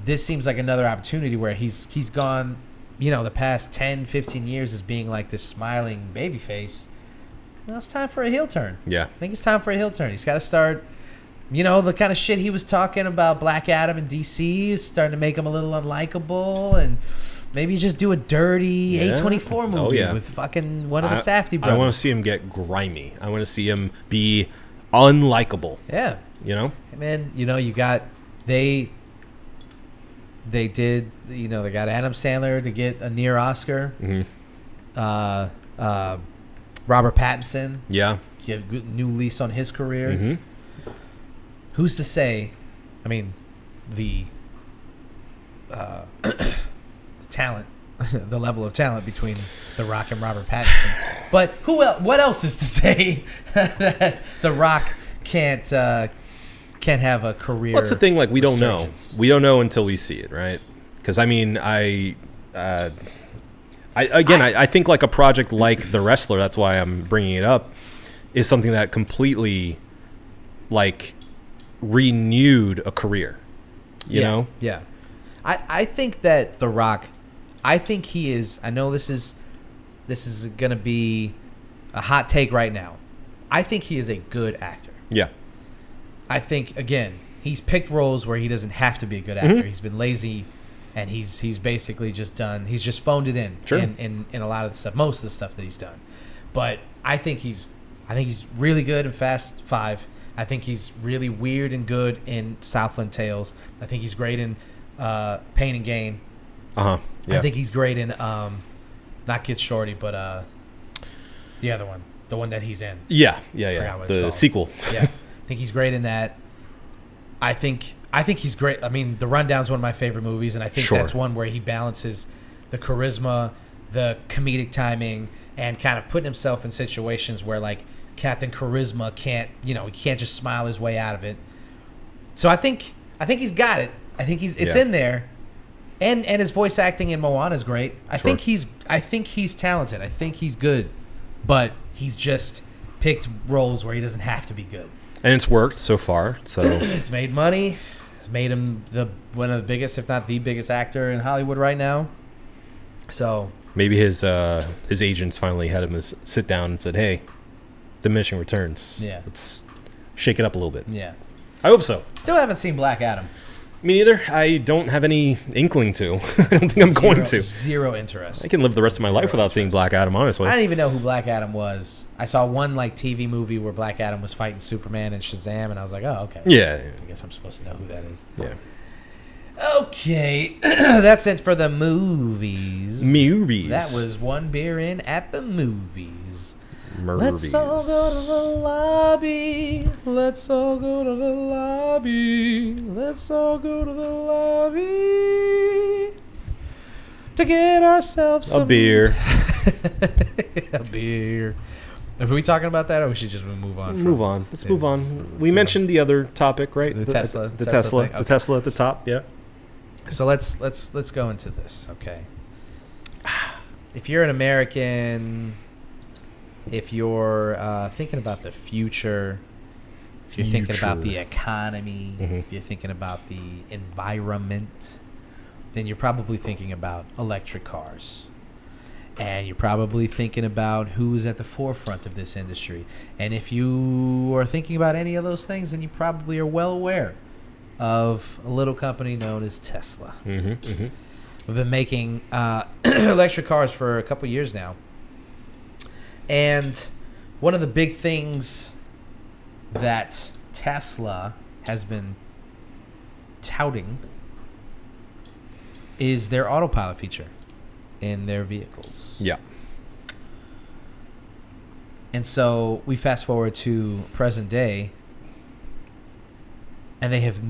This seems like another opportunity where he's gone, the past 10, 15 years as being like this smiling baby face. Now it's time for a heel turn. Yeah. I think it's time for a heel turn. He's got to start, the kind of shit he was talking about Black Adam in DC is starting to make him a little unlikable, and maybe just do a dirty A24 movie with fucking one of the Safdie brothers. I want to see him get grimy. I want to see him be unlikable. Yeah. Hey man, you got they did, they got Adam Sandler to get a near Oscar. Mm-hmm. Robert Pattinson. Yeah. Give a new lease on his career. Mm-hmm. Who's to say? I mean, the talent, the level of talent between The Rock and Robert Pattinson. But who else? What else is to say that The Rock can't have a career? What's the thing? Like, we don't know. resurgence? We don't know until we see it, right? Because I mean, I think like a project like The Wrestler, that's why I'm bringing it up, is something that completely like renewed a career. You know? Yeah. I think that The Rock, I think he is, I know this is going to be a hot take right now. I think he is a good actor. Yeah. I think, again, he's picked roles where he doesn't have to be a good actor. Mm-hmm. He's been lazy, and he's basically just phoned it in. Sure. in a lot of the stuff, most of the stuff that he's done. But I think he's really good in Fast 5. I think he's really weird and good in Southland Tales. I think he's great in Pain and Gain. Yeah. I think he's great in not Get Shorty, but the other one, the one that he's in. Yeah. The sequel. Yeah, I think he's great in that. I think he's great. I mean, The Rundown's one of my favorite movies, and I think that's one where he balances the charisma, the comedic timing, and kind of putting himself in situations where like Captain Charisma can't, he can't just smile his way out of it. So I think he's got it. I think it's in there. And his voice acting in Moana is great. I think he's talented. I think he's good. But he's just picked roles where he doesn't have to be good. And it's worked so far. So it's made money. It's made him one of the biggest, if not the biggest actor in Hollywood right now. So Maybe his agents finally had him sit down and said, "Hey, diminishing returns. Yeah. Let's shake it up a little bit." Yeah. I hope so. Still haven't seen Black Adam. Me neither. I don't have any inkling to. I don't think I'm going to. Zero interest. I can live the rest of my life without seeing Black Adam, honestly. I didn't even know who Black Adam was. I saw one like TV movie where Black Adam was fighting Superman and Shazam, and I was like, oh, okay. Yeah. I guess I'm supposed to know who that is. Yeah. Okay, that's it for the movies. Movies. That was one beer in at the movies. Movies. Let's all go to the lobby. Let's all go to the lobby. Let's all go to the lobby to get ourselves some a beer. a beer. Are we talking about that, or we should just move on? Move on. Let's move on. We mentioned the other topic, right? The Tesla. The Tesla. Thing? The Tesla at the top. Yeah. So let's go into this, okay? If you're an American, if you're thinking about the future, if you're thinking about the economy, if you're thinking about the environment, then you're probably thinking about electric cars. And you're probably thinking about who's at the forefront of this industry. And if you are thinking about any of those things, then you probably are well aware of a little company known as Tesla. We've been making electric cars for a couple years now. And one of the big things that Tesla has been touting is their autopilot feature in their vehicles. Yeah. And so we fast forward to present day, and they have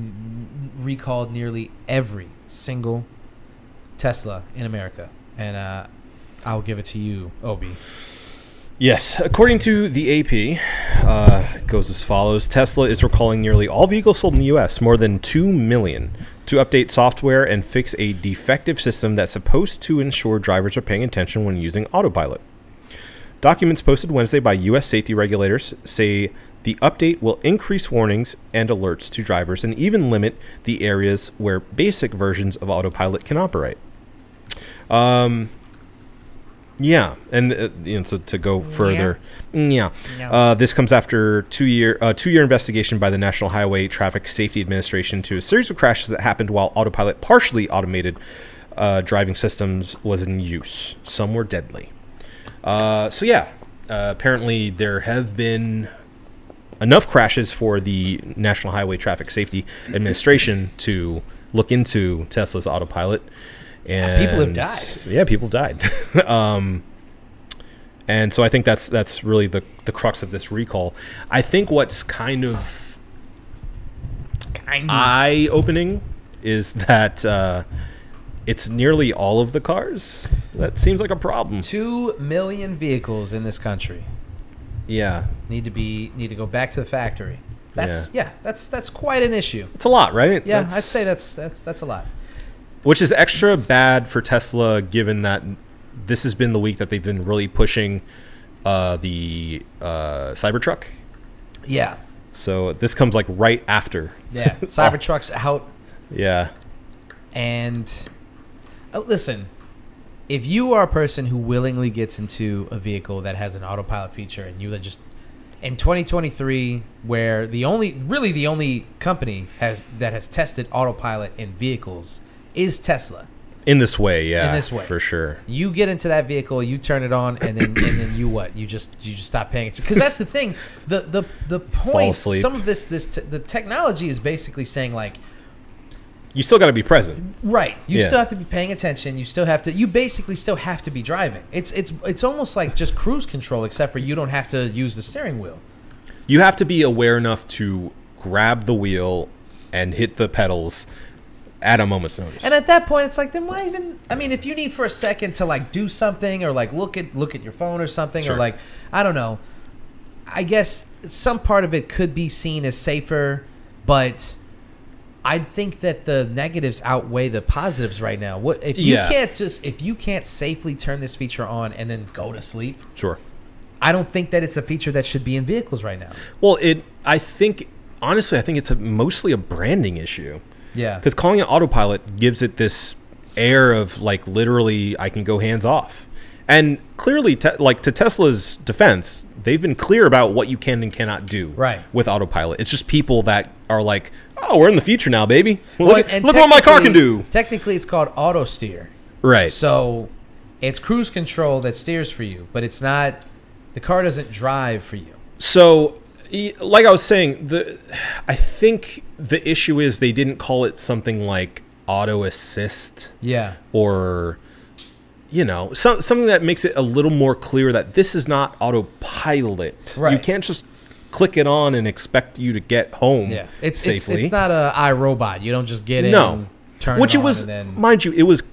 recalled nearly every single Tesla in America. And I'll give it to you, Obi. Yes. According to the AP, it goes as follows. Tesla is recalling nearly all vehicles sold in the U.S., more than 2 million, to update software and fix a defective system that's supposed to ensure drivers are paying attention when using autopilot. Documents posted Wednesday by U.S. safety regulators say the update will increase warnings and alerts to drivers and even limit the areas where basic versions of autopilot can operate. Yeah, and so to go further, this comes after two-year investigation by the National Highway Traffic Safety Administration to a series of crashes that happened while autopilot partially automated driving systems was in use. Some were deadly. Apparently there have been enough crashes for the National Highway Traffic Safety Administration to look into Tesla's autopilot. And people have died. Yeah, people died. And so I think that's really the crux of this recall. I think what's kind of eye-opening is that it's nearly all of the cars. That seems like a problem. 2 million vehicles in this country. Yeah, need to go back to the factory. That's quite an issue. It's a lot, right? Yeah, I'd say that's a lot. Which is extra bad for Tesla, given that this has been the week that they've been really pushing the Cybertruck. Yeah. So this comes like right after. Yeah, Cybertruck's out. Yeah. And listen, if you are a person who willingly gets into a vehicle that has an autopilot feature, and you just in 2023, where the only company that has tested autopilot in vehicles is Tesla. In this way, yeah. In this way, for sure. You get into that vehicle, you turn it on, and then you what? You just stop paying attention. Because that's the thing. The point. Some of the technology is basically saying like, you still got to be present. Right. You still have to be paying attention. You basically still have to be driving. It's almost like just cruise control, except for you don't have to use the steering wheel. You have to be aware enough to grab the wheel and hit the pedals at a moment's notice. And at that point, it's like, then why even? I mean, if you need for a second to like do something or like look at your phone or something, or like, I don't know. I guess some part of it could be seen as safer, but I think that the negatives outweigh the positives right now. What if you can't safely turn this feature on and then go to sleep? Sure. I don't think that it's a feature that should be in vehicles right now. Well, I think it's mostly a branding issue. Yeah. Because calling it autopilot gives it this air of like literally I can go hands off. And clearly, like to Tesla's defense, they've been clear about what you can and cannot do with autopilot. It's just people that are like, oh, we're in the future now, baby. Look what my car can do. Technically, it's called auto steer. Right. So it's cruise control that steers for you, but it's not, the car doesn't drive for you. So, like I was saying, I think the issue is they didn't call it something like auto assist. Yeah. Or, you know, something that makes it a little more clear that this is not autopilot. Right. You can't just click it on and expect you to get home safely. It's not a iRobot. You don't just get in, turn it on, and then... Mind you, it was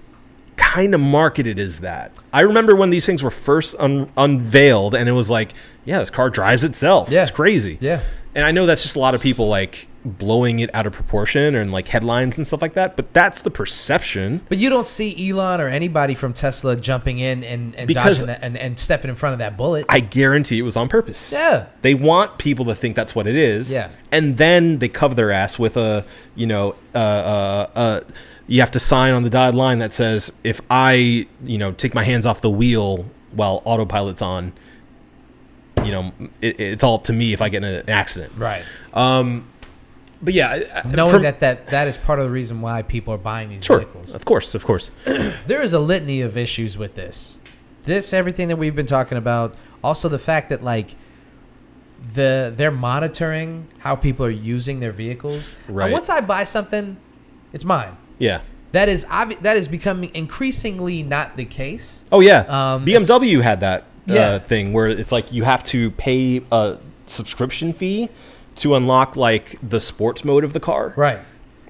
kind of marketed as that. I remember when these things were first unveiled, and it was like, yeah, this car drives itself. Yeah. It's crazy. Yeah. And I know that's just a lot of people like blowing it out of proportion and like headlines and stuff like that, but that's the perception. But you don't see Elon or anybody from Tesla jumping in and dodging that and stepping in front of that bullet. I guarantee it was on purpose. Yeah. They want people to think that's what it is. Yeah. And then they cover their ass with a, you know, you have to sign on the dotted line that says, if I, you know, take my hands off the wheel while autopilot's on, you know, it's all up to me if I get in an accident. Right. But yeah, knowing that is part of the reason why people are buying these vehicles. Of course. There is a litany of issues with this. Everything that we've been talking about. Also, the fact that like they're monitoring how people are using their vehicles. Right. And once I buy something, it's mine. Yeah. That is becoming increasingly not the case. Oh yeah. BMW had that thing where it's like you have to pay a subscription fee to unlock like the sports mode of the car. Right.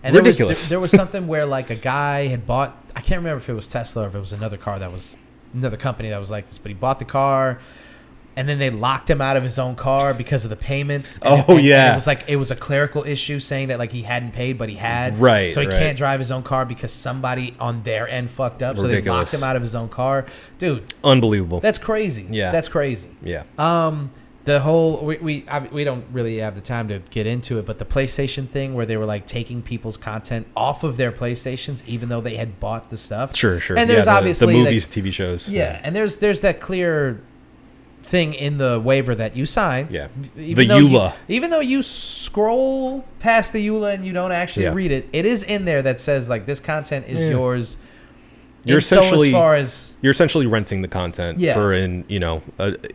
And ridiculous. There was something where like a guy had bought, I can't remember if it was Tesla or if it was another car that was another company that was like this, but he bought the car and then they locked him out of his own car because of the payments. And it was a clerical issue saying that like he hadn't paid, but he had. Right. So he can't drive his own car because somebody on their end fucked up. Ridiculous. So they locked him out of his own car. Dude. Unbelievable. That's crazy. Yeah. That's crazy. Yeah. The whole we don't really have the time to get into it, but the PlayStation thing where they were like taking people's content off of their PlayStations even though they had bought the stuff. Sure. And there's obviously the movies, TV shows. Yeah, and there's that clear thing in the waiver that you sign. Yeah. The EULA. Even though you scroll past the EULA and you don't actually read it, it is in there that says like this content is yours. You're essentially renting the content for an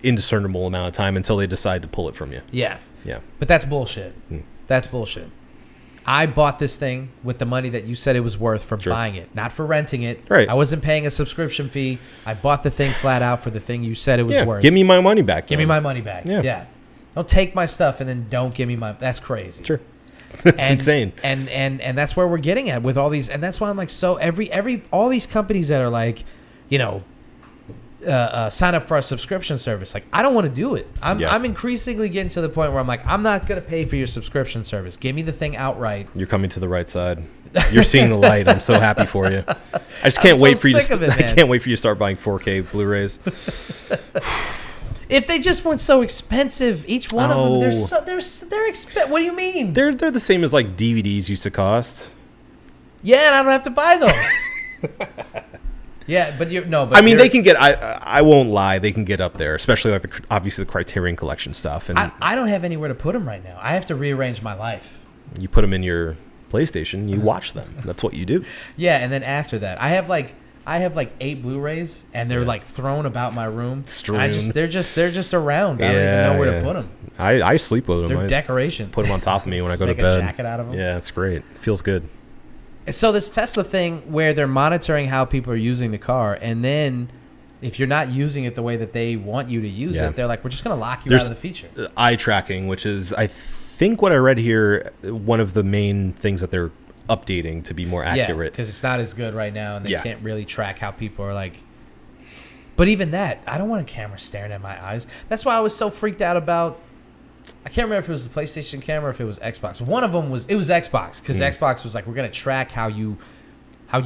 indiscernible amount of time until they decide to pull it from you. Yeah. But that's bullshit. That's bullshit. I bought this thing with the money that you said it was worth for buying it, not for renting it. Right. I wasn't paying a subscription fee. I bought the thing flat out for the thing you said it was worth. Give me my money back. Give me my money back. Yeah. Don't take my stuff and then don't give me my. That's crazy. Sure. It's insane. And that's where we're getting at with all these, and that's why I'm like, so all these companies that are like, you know, sign up for our subscription service. Like, I don't want to do it. I'm increasingly getting to the point where I'm like, I'm not going to pay for your subscription service. Give me the thing outright. You're coming to the right side. You're seeing the light. I'm so happy for you. I just can't wait for you to. I can't wait for you to start buying 4K Blu-rays. If they just weren't so expensive, each one of them, they're expensive. What do you mean? They're the same as like DVDs used to cost. Yeah, and I don't have to buy those. Yeah, but I mean, they can get. I won't lie, they can get up there, especially like obviously the Criterion Collection stuff. And I don't have anywhere to put them right now. I have to rearrange my life. You put them in your PlayStation, you watch them. That's what you do. Yeah, and then after that, I have like 8 Blu-rays, and they're like thrown about my room. Strewn. They're just around. I don't even know where to put them. I sleep with them. They're decoration. Put them on top of me when I go to bed. Make a jacket out of them. Yeah, it's great. It feels good. So this Tesla thing where they're monitoring how people are using the car, and then if you're not using it the way that they want you to use it, they're like, we're just going to lock you out of the feature. Eye tracking, which is, I think what I read here, one of the main things that they're updating to be more accurate. Because it's not as good right now, and they can't really track how people are like. But even that, I don't want a camera staring at my eyes. That's why I was so freaked out about. I can't remember if it was the PlayStation camera or if it was Xbox. One of them was Xbox, because Xbox was like, we're gonna track how you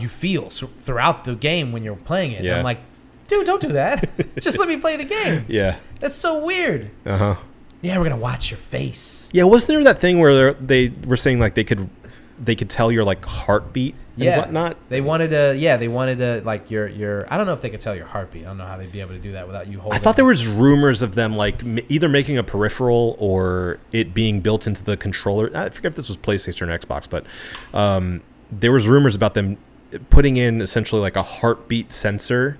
feel throughout the game when you're playing it. Yeah. And I'm like, dude, don't do that. Just let me play the game. Yeah. That's so weird. Yeah, we're gonna watch your face. Yeah, wasn't there that thing where they were saying like they could they could tell your like heartbeat and whatnot. They wanted to like your I don't know if they could tell your heartbeat. I don't know how they'd be able to do that without you holding. I thought there was rumors of them like either making a peripheral or it being built into the controller. I forget if this was PlayStation or Xbox, but there was rumors about them putting in essentially like a heartbeat sensor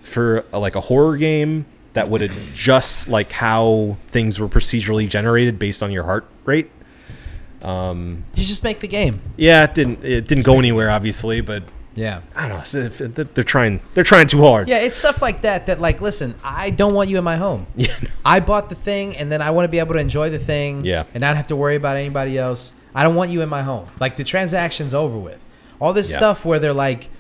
for like a horror game that would adjust like how things were procedurally generated based on your heart rate. You just make the game. Yeah, it didn't go anywhere, obviously, but yeah, I don't know. They're trying too hard. Yeah, it's stuff like that. Like, listen, I don't want you in my home. Yeah, I bought the thing, and then I want to be able to enjoy the thing. Yeah, and not have to worry about anybody else. I don't want you in my home. Like the transaction's over with. All this stuff where they're like,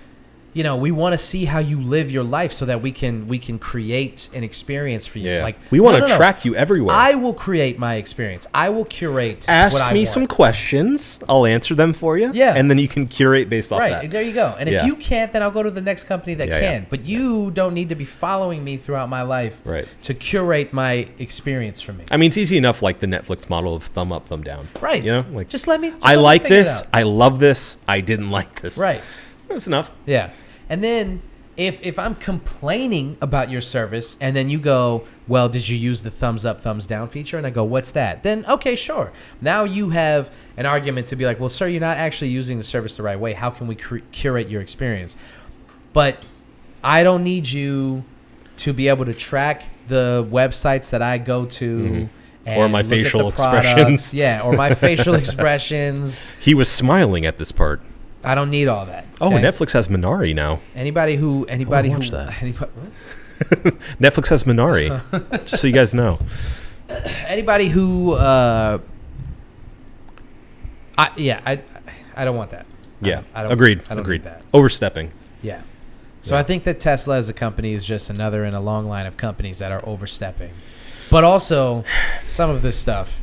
you know, we want to see how you live your life so that we can create an experience for you. Yeah. Like we want to track you everywhere. I will create my experience. I will curate. Ask what I me want. some questions. I'll answer them for you. Yeah, and then you can curate based off that. Right there you go. And if you can't, then I'll go to the next company that can. But you don't need to be following me throughout my life. Right. To curate my experience for me. I mean, it's easy enough, like the Netflix model of thumb up, thumb down. Right. You know, like just let me. I like this. I love this. I didn't like this. Right. That's enough. Yeah. And then if I'm complaining about your service and then you go, well, did you use the thumbs up, thumbs down feature? And I go, what's that? Then, okay, sure. Now you have an argument to be like, well, sir, you're not actually using the service the right way. How can we curate your experience? But I don't need you to be able to track the websites that I go to. And or my facial expressions. Yeah, or my facial expressions. He was smiling at this part. I don't need all that. Oh, okay? Netflix has Minari now. Anybody who that. what? Netflix has Minari. Just so you guys know. Anybody who I don't want that. Yeah. I don't, Agreed. I don't Agreed. Need that. Overstepping. Yeah. So I think that Tesla as a company is just another in a long line of companies that are overstepping. But also some of this stuff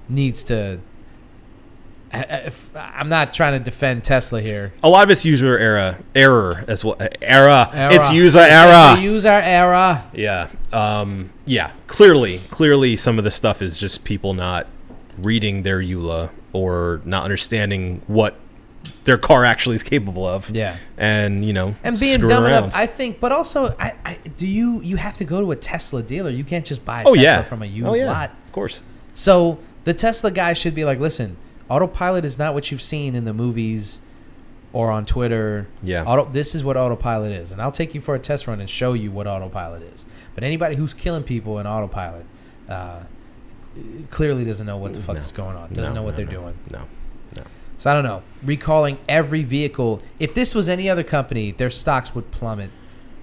needs to I'm not trying to defend Tesla here. A lot of it's user error as well. It's user error. It's a user error. Yeah. Yeah. Clearly, some of the stuff is just people not reading their EULA or not understanding what their car actually is capable of. Yeah. And and being dumb enough, I think. But also, you have to go to a Tesla dealer. You can't just buy a Tesla from a used lot. Of course. So the Tesla guy should be like, listen. Autopilot is not what you've seen in the movies or on Twitter. Yeah. This is what autopilot is. And I'll take you for a test run and show you what autopilot is. But anybody who's killing people in autopilot clearly doesn't know what the fuck is going on. Doesn't know what they're doing. No. So I don't know. Recalling every vehicle. If this was any other company, their stocks would plummet.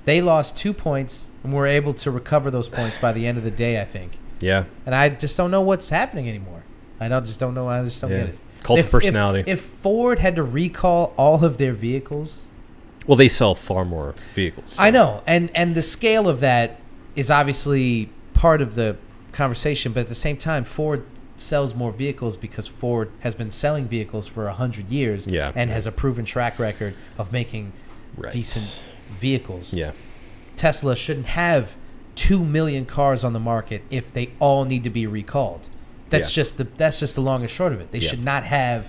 They lost 2 points and were able to recover those points by the end of the day, I think. Yeah. And I just don't know what's happening anymore. I just don't know. I just don't get it. Cult of personality. If Ford had to recall all of their vehicles, well, they sell far more vehicles. So. I know, and the scale of that is obviously part of the conversation. But at the same time, Ford sells more vehicles because Ford has been selling vehicles for 100 years, and has a proven track record of making decent vehicles. Yeah, Tesla shouldn't have 2 million cars on the market if they all need to be recalled. That's just the long and short of it. They should not have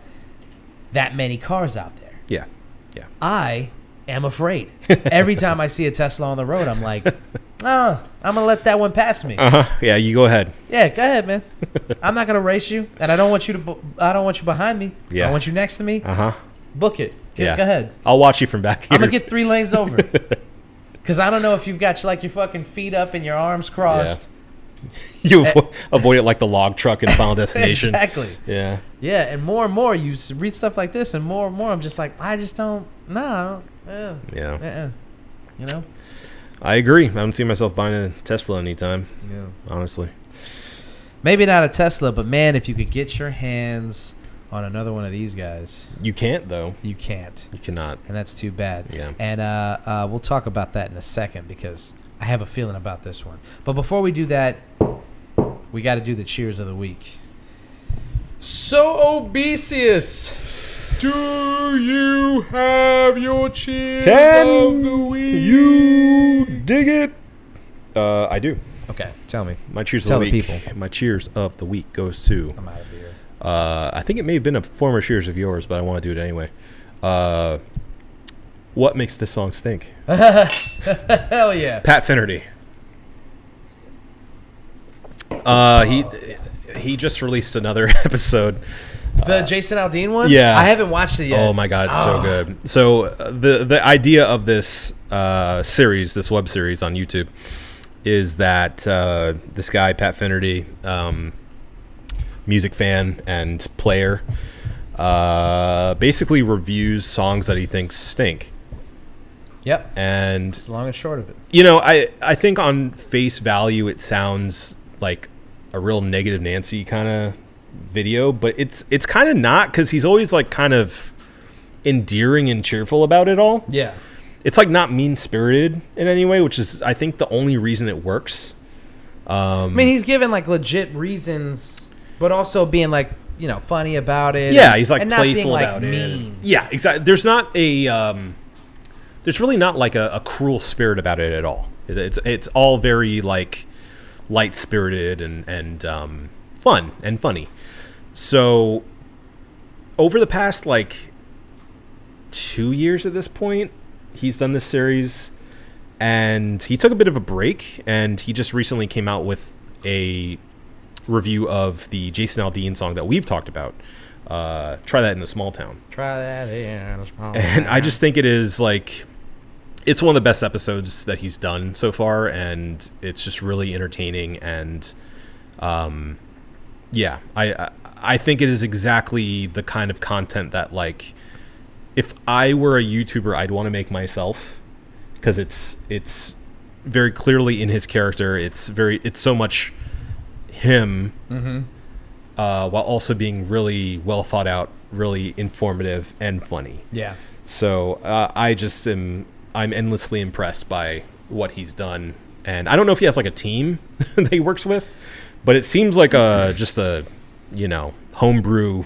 that many cars out there. Yeah. I am afraid. Every time I see a Tesla on the road, I'm like, oh, I'm gonna let that one pass me. Yeah, you go ahead. Yeah, go ahead, man. I'm not gonna race you, and I don't want you to. I don't want you behind me. Yeah. I want you next to me. Book it. Go ahead. I'll watch you from back here. I'm gonna get 3 lanes over. Because I don't know if you've got like your fucking feet up and your arms crossed. You avoid it like the log truck in Final Destination. Exactly. Yeah. Yeah, and more you read stuff like this, and more I'm just like, I just don't. No. Yeah. You know. I agree. I don't see myself buying a Tesla anytime. Yeah. Honestly. Maybe not a Tesla, but man, if you could get your hands on another one of these guys. You can't though. You can't. You cannot. And that's too bad. Yeah. And we'll talk about that in a second because I have a feeling about this one. But before we do that, we got to do the cheers of the week. So, Obesius, do you have your cheers of the week? You dig it? I do. Okay, tell me. My cheers Tell of the the week. people. My cheers of the week goes to I'm out of here. I think it may have been a former Cheers of yours, but I want to do it anyway. What makes this song stink? Hell yeah. Pat Finnerty. He just released another episode. The Jason Aldean one? Yeah. I haven't watched it yet. Oh my god, it's so good. So the idea of this series, this web series on YouTube, is that this guy Pat Finnerty, music fan and player, basically reviews songs that he thinks stink. Yep. And it's long and short of it. You know, I think on face value it sounds like a real negative Nancy kind of video, but it's kind of not, because he's always like kind of endearing and cheerful about it all. Yeah. It's like not mean-spirited in any way, which is I think the only reason it works. I mean, he's given like legit reasons, but also being like, you know, funny about it. Yeah, he's like and not playful being, like, about mean. it. Yeah, exactly. There's not a there's really not like a cruel spirit about it at all. It's all very like light-spirited and fun and funny. So over the past like 2 years at this point, he's done this series, and he took a bit of a break, and he just recently came out with a review of the Jason Aldean song that we've talked about. Try That in a Small Town. Try that in a small town. And I just think it is like, it's one of the best episodes that he's done so far, and it's just really entertaining. And yeah, I think it is exactly the kind of content that, like, if I were a YouTuber, I'd want to make myself, because it's very clearly in his character. It's so much him, while also being really well thought out, really informative and funny. Yeah. So I'm endlessly impressed by what he's done, and I don't know if he has like a team that he works with, but it seems like just a, you know, homebrew.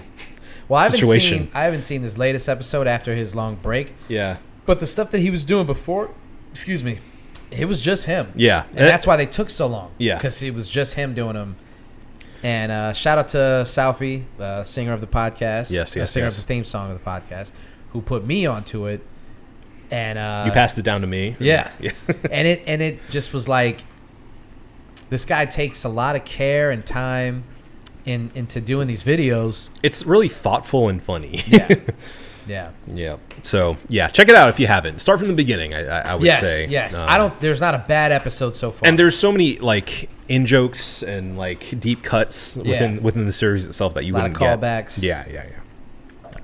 Well, situation. I haven't seen this latest episode after his long break. Yeah. But the stuff that he was doing before, excuse me, it was just him. Yeah. And that's why they took so long. Yeah. Because it was just him doing them. And shout out to Southie, the singer of the podcast. Yes, singer of the theme song of the podcast, who put me onto it. And you passed it down to me. Yeah. Yeah. and it just was like, this guy takes a lot of care and time into doing these videos. It's really thoughtful and funny. Yeah. Yeah. Yeah. So yeah, check it out if you haven't. Start from the beginning. I would say. Yes. There's not a bad episode so far. And there's so many like in jokes and like deep cuts within the series itself that you wouldn't get. A lot of callbacks. Yeah.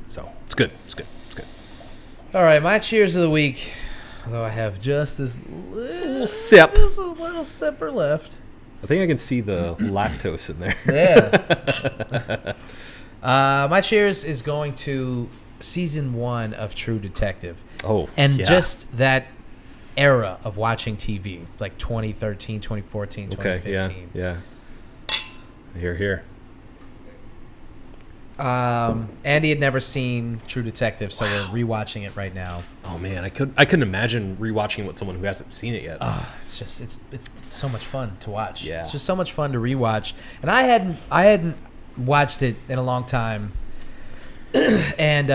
So it's good. It's good. All right, my cheers of the week. Although I have just this little sip. Just a little sipper left. I think I can see the lactose in there. Yeah. My cheers is going to season 1 of True Detective. Oh, and just that era of watching TV, like 2013, 2014, 2015. Okay, yeah. Here. Andy had never seen True Detective, so we're rewatching it right now. Oh man, I couldn't imagine rewatching it with someone who hasn't seen it yet. It's so much fun to watch. Yeah, it's just so much fun to rewatch. And I hadn't watched it in a long time, and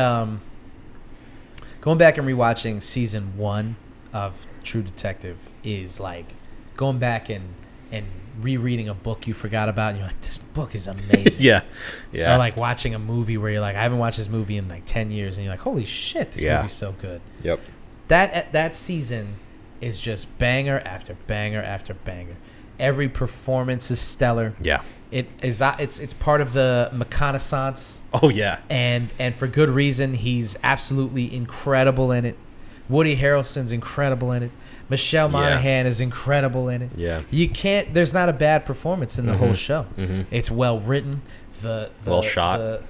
going back and rewatching season 1 of True Detective is like going back and rereading a book you forgot about, and you're like, this book is amazing. Yeah. Or like watching a movie where you're like, I haven't watched this movie in like 10 years, and you're like, holy shit, this movie's so good. Yep. That season is just banger after banger after banger. Every performance is stellar. Yeah. It's part of the reconnaissance. Oh yeah. And for good reason. He's absolutely incredible in it. Woody Harrelson's incredible in it. Michelle Monaghan is incredible in it. Yeah. There's not a bad performance in the whole show. It's well written. Well shot.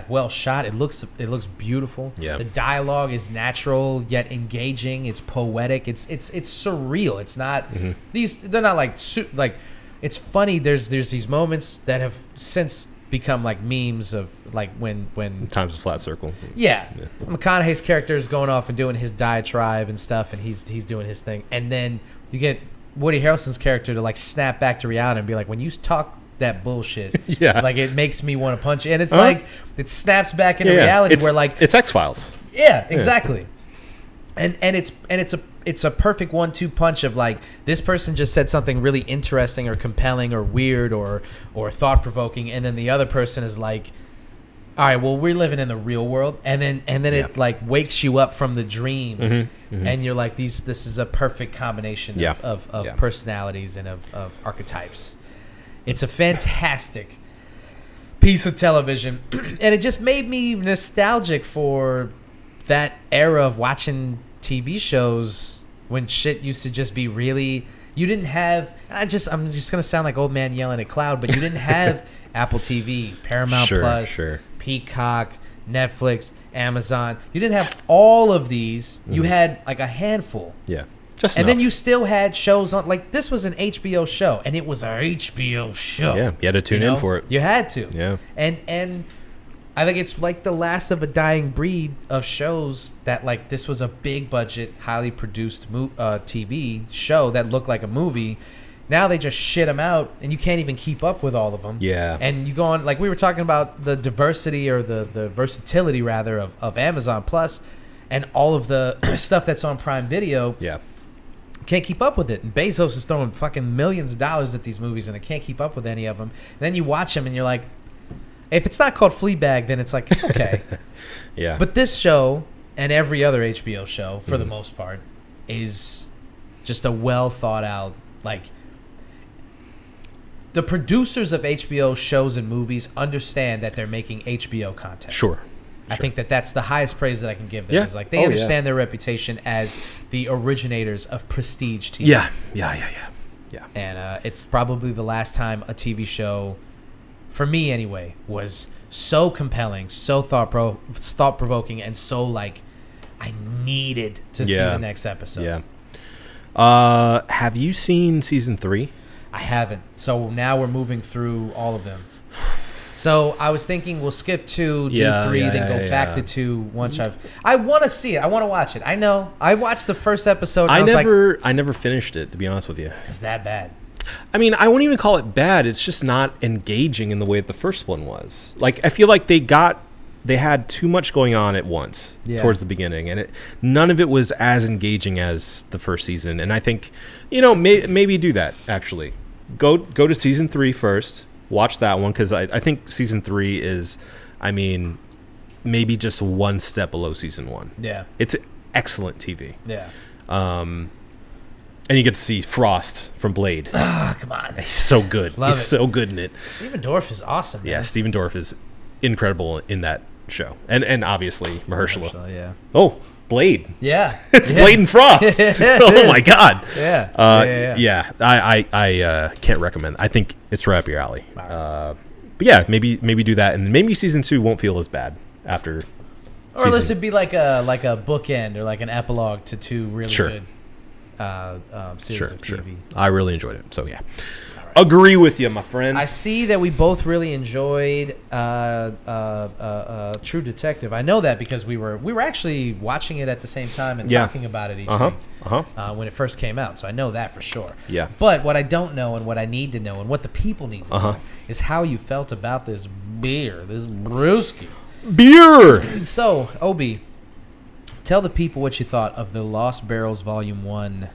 Well shot. It looks beautiful. Yeah. The dialogue is natural yet engaging. It's poetic. It's surreal. It's not they're not like it's funny. There's these moments that have since become like memes of like when Time's a Flat Circle. Yeah. McConaughey's character is going off and doing his diatribe and stuff, and he's doing his thing, and then you get Woody Harrelson's character to like snap back to reality and be like, when you talk that bullshit. Yeah. Like, it makes me want to punch. And it's like, it snaps back into reality where, like... It's X-Files. Yeah, exactly. And it's a perfect 1-2 punch of, like, this person just said something really interesting or compelling or weird or thought-provoking, and then the other person is like, all right, well, we're living in the real world, and then it like wakes you up from the dream, and you're like, this is a perfect combination of personalities and of archetypes. It's a fantastic piece of television, and it just made me nostalgic for that era of watching TV shows when shit used to just be really. You didn't have. I'm just gonna sound like old man yelling at cloud, but you didn't have Apple TV, Paramount Plus, Peacock, Netflix, Amazon. You didn't have all of these. You had like a handful. Yeah. And then you still had shows on, like, this was an HBO show, and it was an HBO show. Yeah, you had to tune in for it. You had to. Yeah. And I think it's like the last of a dying breed of shows that, like, this was a big budget, highly produced TV show that looked like a movie. Now they just shit them out, and you can't even keep up with all of them. Yeah. And you go on, like we were talking about the diversity or the versatility, rather, of Amazon Plus and all of the stuff that's on Prime Video. Yeah. Can't keep up with it. And Bezos is throwing fucking millions of dollars at these movies, and I can't keep up with any of them. And then you watch them, and you're like, if it's not called Fleabag, then it's like, it's okay. Yeah. But this show, and every other HBO show, for the most part, is just a well thought out, like, the producers of HBO shows and movies understand that they're making HBO content. Sure. I think that's the highest praise that I can give them. Yeah. Is like, they understand their reputation as the originators of prestige TV. Yeah. And it's probably the last time a TV show, for me anyway, was so compelling, so thought-provoking, and so, like, I needed to see the next episode. Yeah. Have you seen season 3? I haven't. So now we're moving through all of them. So I was thinking we'll skip 2, do 3, then go back to 2 once I want to see it. I want to watch it. I know. I watched the first episode. And I never finished it, to be honest with you. It's that bad. I mean, I won't even call it bad. It's just not engaging in the way that the first one was. Like, I feel like they had too much going on at once towards the beginning, and none of it was as engaging as the first season. And I think, maybe do that, actually. Go to season 3 first. Watch that one, because I think season 3 is, maybe just one step below season 1. Yeah. It's excellent TV. Yeah. And you get to see Frost from Blade. Ah, come on. He's so good. He's so good in it. Stephen Dorff is awesome, man. Yeah, Stephen Dorff is incredible in that show. And obviously Mahershala. Yeah. Oh, Blade. Yeah. It's Blade and Frost. Oh my God. Yeah. Yeah. I can't recommend. I think it's right up your alley. But yeah, maybe do that, and maybe season 2 won't feel as bad after. Or unless it'd be like a bookend or like an epilogue to 2 really good series of TV. Sure. I really enjoyed it. So yeah. Agree with you, my friend. I see that we both really enjoyed True Detective. I know that because we were actually watching it at the same time and talking about it each week when it first came out. So I know that for sure. Yeah. But what I don't know and what I need to know and what the people need to know is how you felt about this beer, this brewski. Beer! So, Obi, tell the people what you thought of the Lost Barrels Volume 1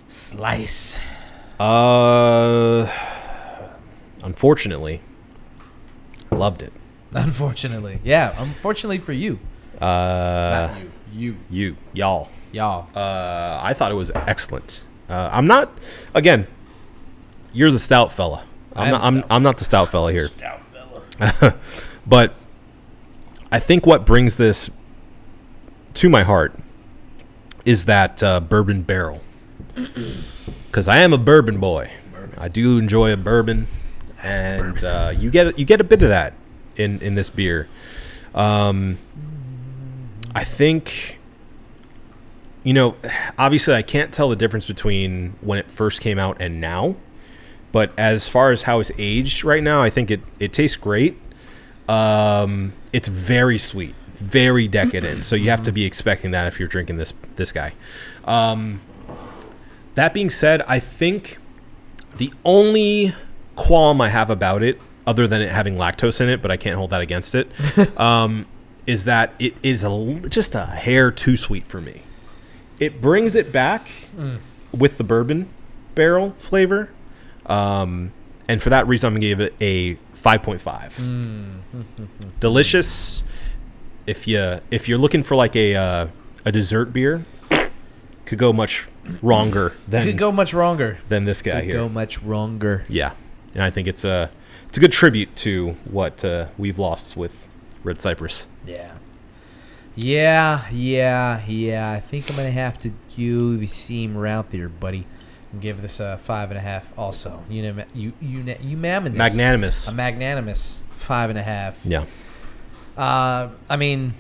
slice. Unfortunately, I loved it. Unfortunately. Yeah, unfortunately for you. Not you. Y'all. I thought it was excellent. I'm not, again, you're the stout fella. I'm not the stout fella here. Stout fella. But I think what brings this to my heart is that bourbon barrel. Because I am a bourbon boy. I do enjoy a bourbon, and you get a bit of that in this beer. I think, obviously I can't tell the difference between when it first came out and now, but as far as how it's aged right now, I think it tastes great. It's very sweet, very decadent, so you have to be expecting that if you're drinking this guy. That being said, I think The only qualm I have about it, other than it having lactose in it, but I can't hold that against it, is that it is just a hair too sweet for me. It brings it back with the bourbon barrel flavor, and for that reason, I'm gonna give it a 5.5. Delicious. If you're looking for like a dessert beer, could go much wronger than this guy here. Go much wronger. Yeah, and I think it's a good tribute to what we've lost with Red Cypress. Yeah. I think I'm gonna have to do the same route there, buddy, and give this a 5.5. Also, Magnanimous. A magnanimous 5.5. Yeah. I mean,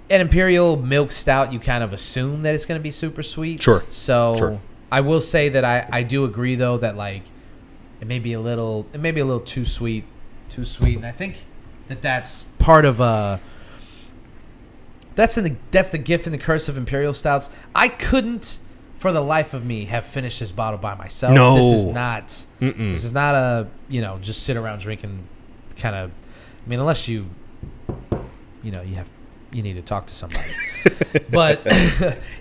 an imperial milk stout, you kind of assume that it's going to be super sweet. Sure. So I will say that I do agree though that like it may be a little too sweet, and I think that's part of that's the gift and the curse of imperial stouts. I couldn't for the life of me have finished this bottle by myself. No. This is not a just sit around drinking kind of. I mean, unless you need to talk to somebody. But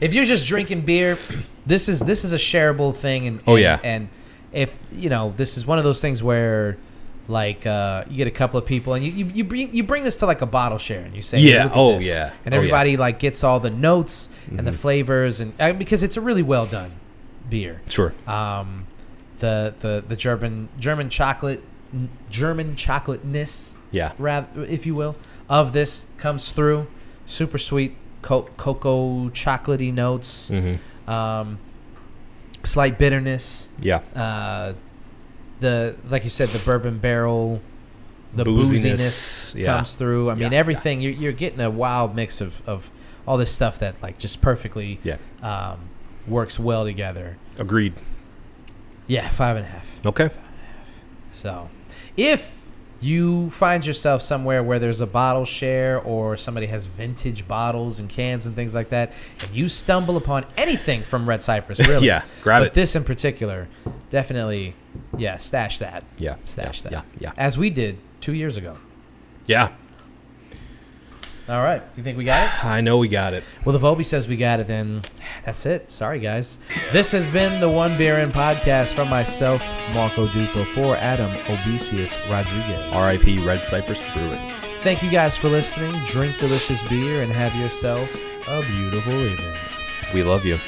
if you're just drinking beer, this is a shareable thing. And if this is one of those things where like you get a couple of people and you bring this to like a bottle share and you say, hey, look at this. And everybody like gets all the notes and the flavors and because it's a really well done beer. Sure. The German chocolateness, rather, if you will, of this comes through. Super sweet cocoa chocolatey notes. Slight bitterness. Like you said, the bourbon barrel, the booziness comes through. I mean, everything. You're getting a wild mix of all this stuff that like just perfectly works well together. Agreed. Yeah, 5.5. Okay. 5.5. So, if you find yourself somewhere where there's a bottle share or somebody has vintage bottles and cans and things like that, and you stumble upon anything from Red Cypress, really, grab it. But this in particular, definitely, stash that. Stash that. Yeah. As we did 2 years ago. Yeah. All right. You think we got it? I know we got it. Well, if Obi says we got it, then that's it. Sorry, guys. This has been the One Beer In podcast from myself, Marco Dupo, for Adam Obesius Rodriguez. R.I.P. Red Cypress Brewing. Thank you guys for listening. Drink delicious beer and have yourself a beautiful evening. We love you.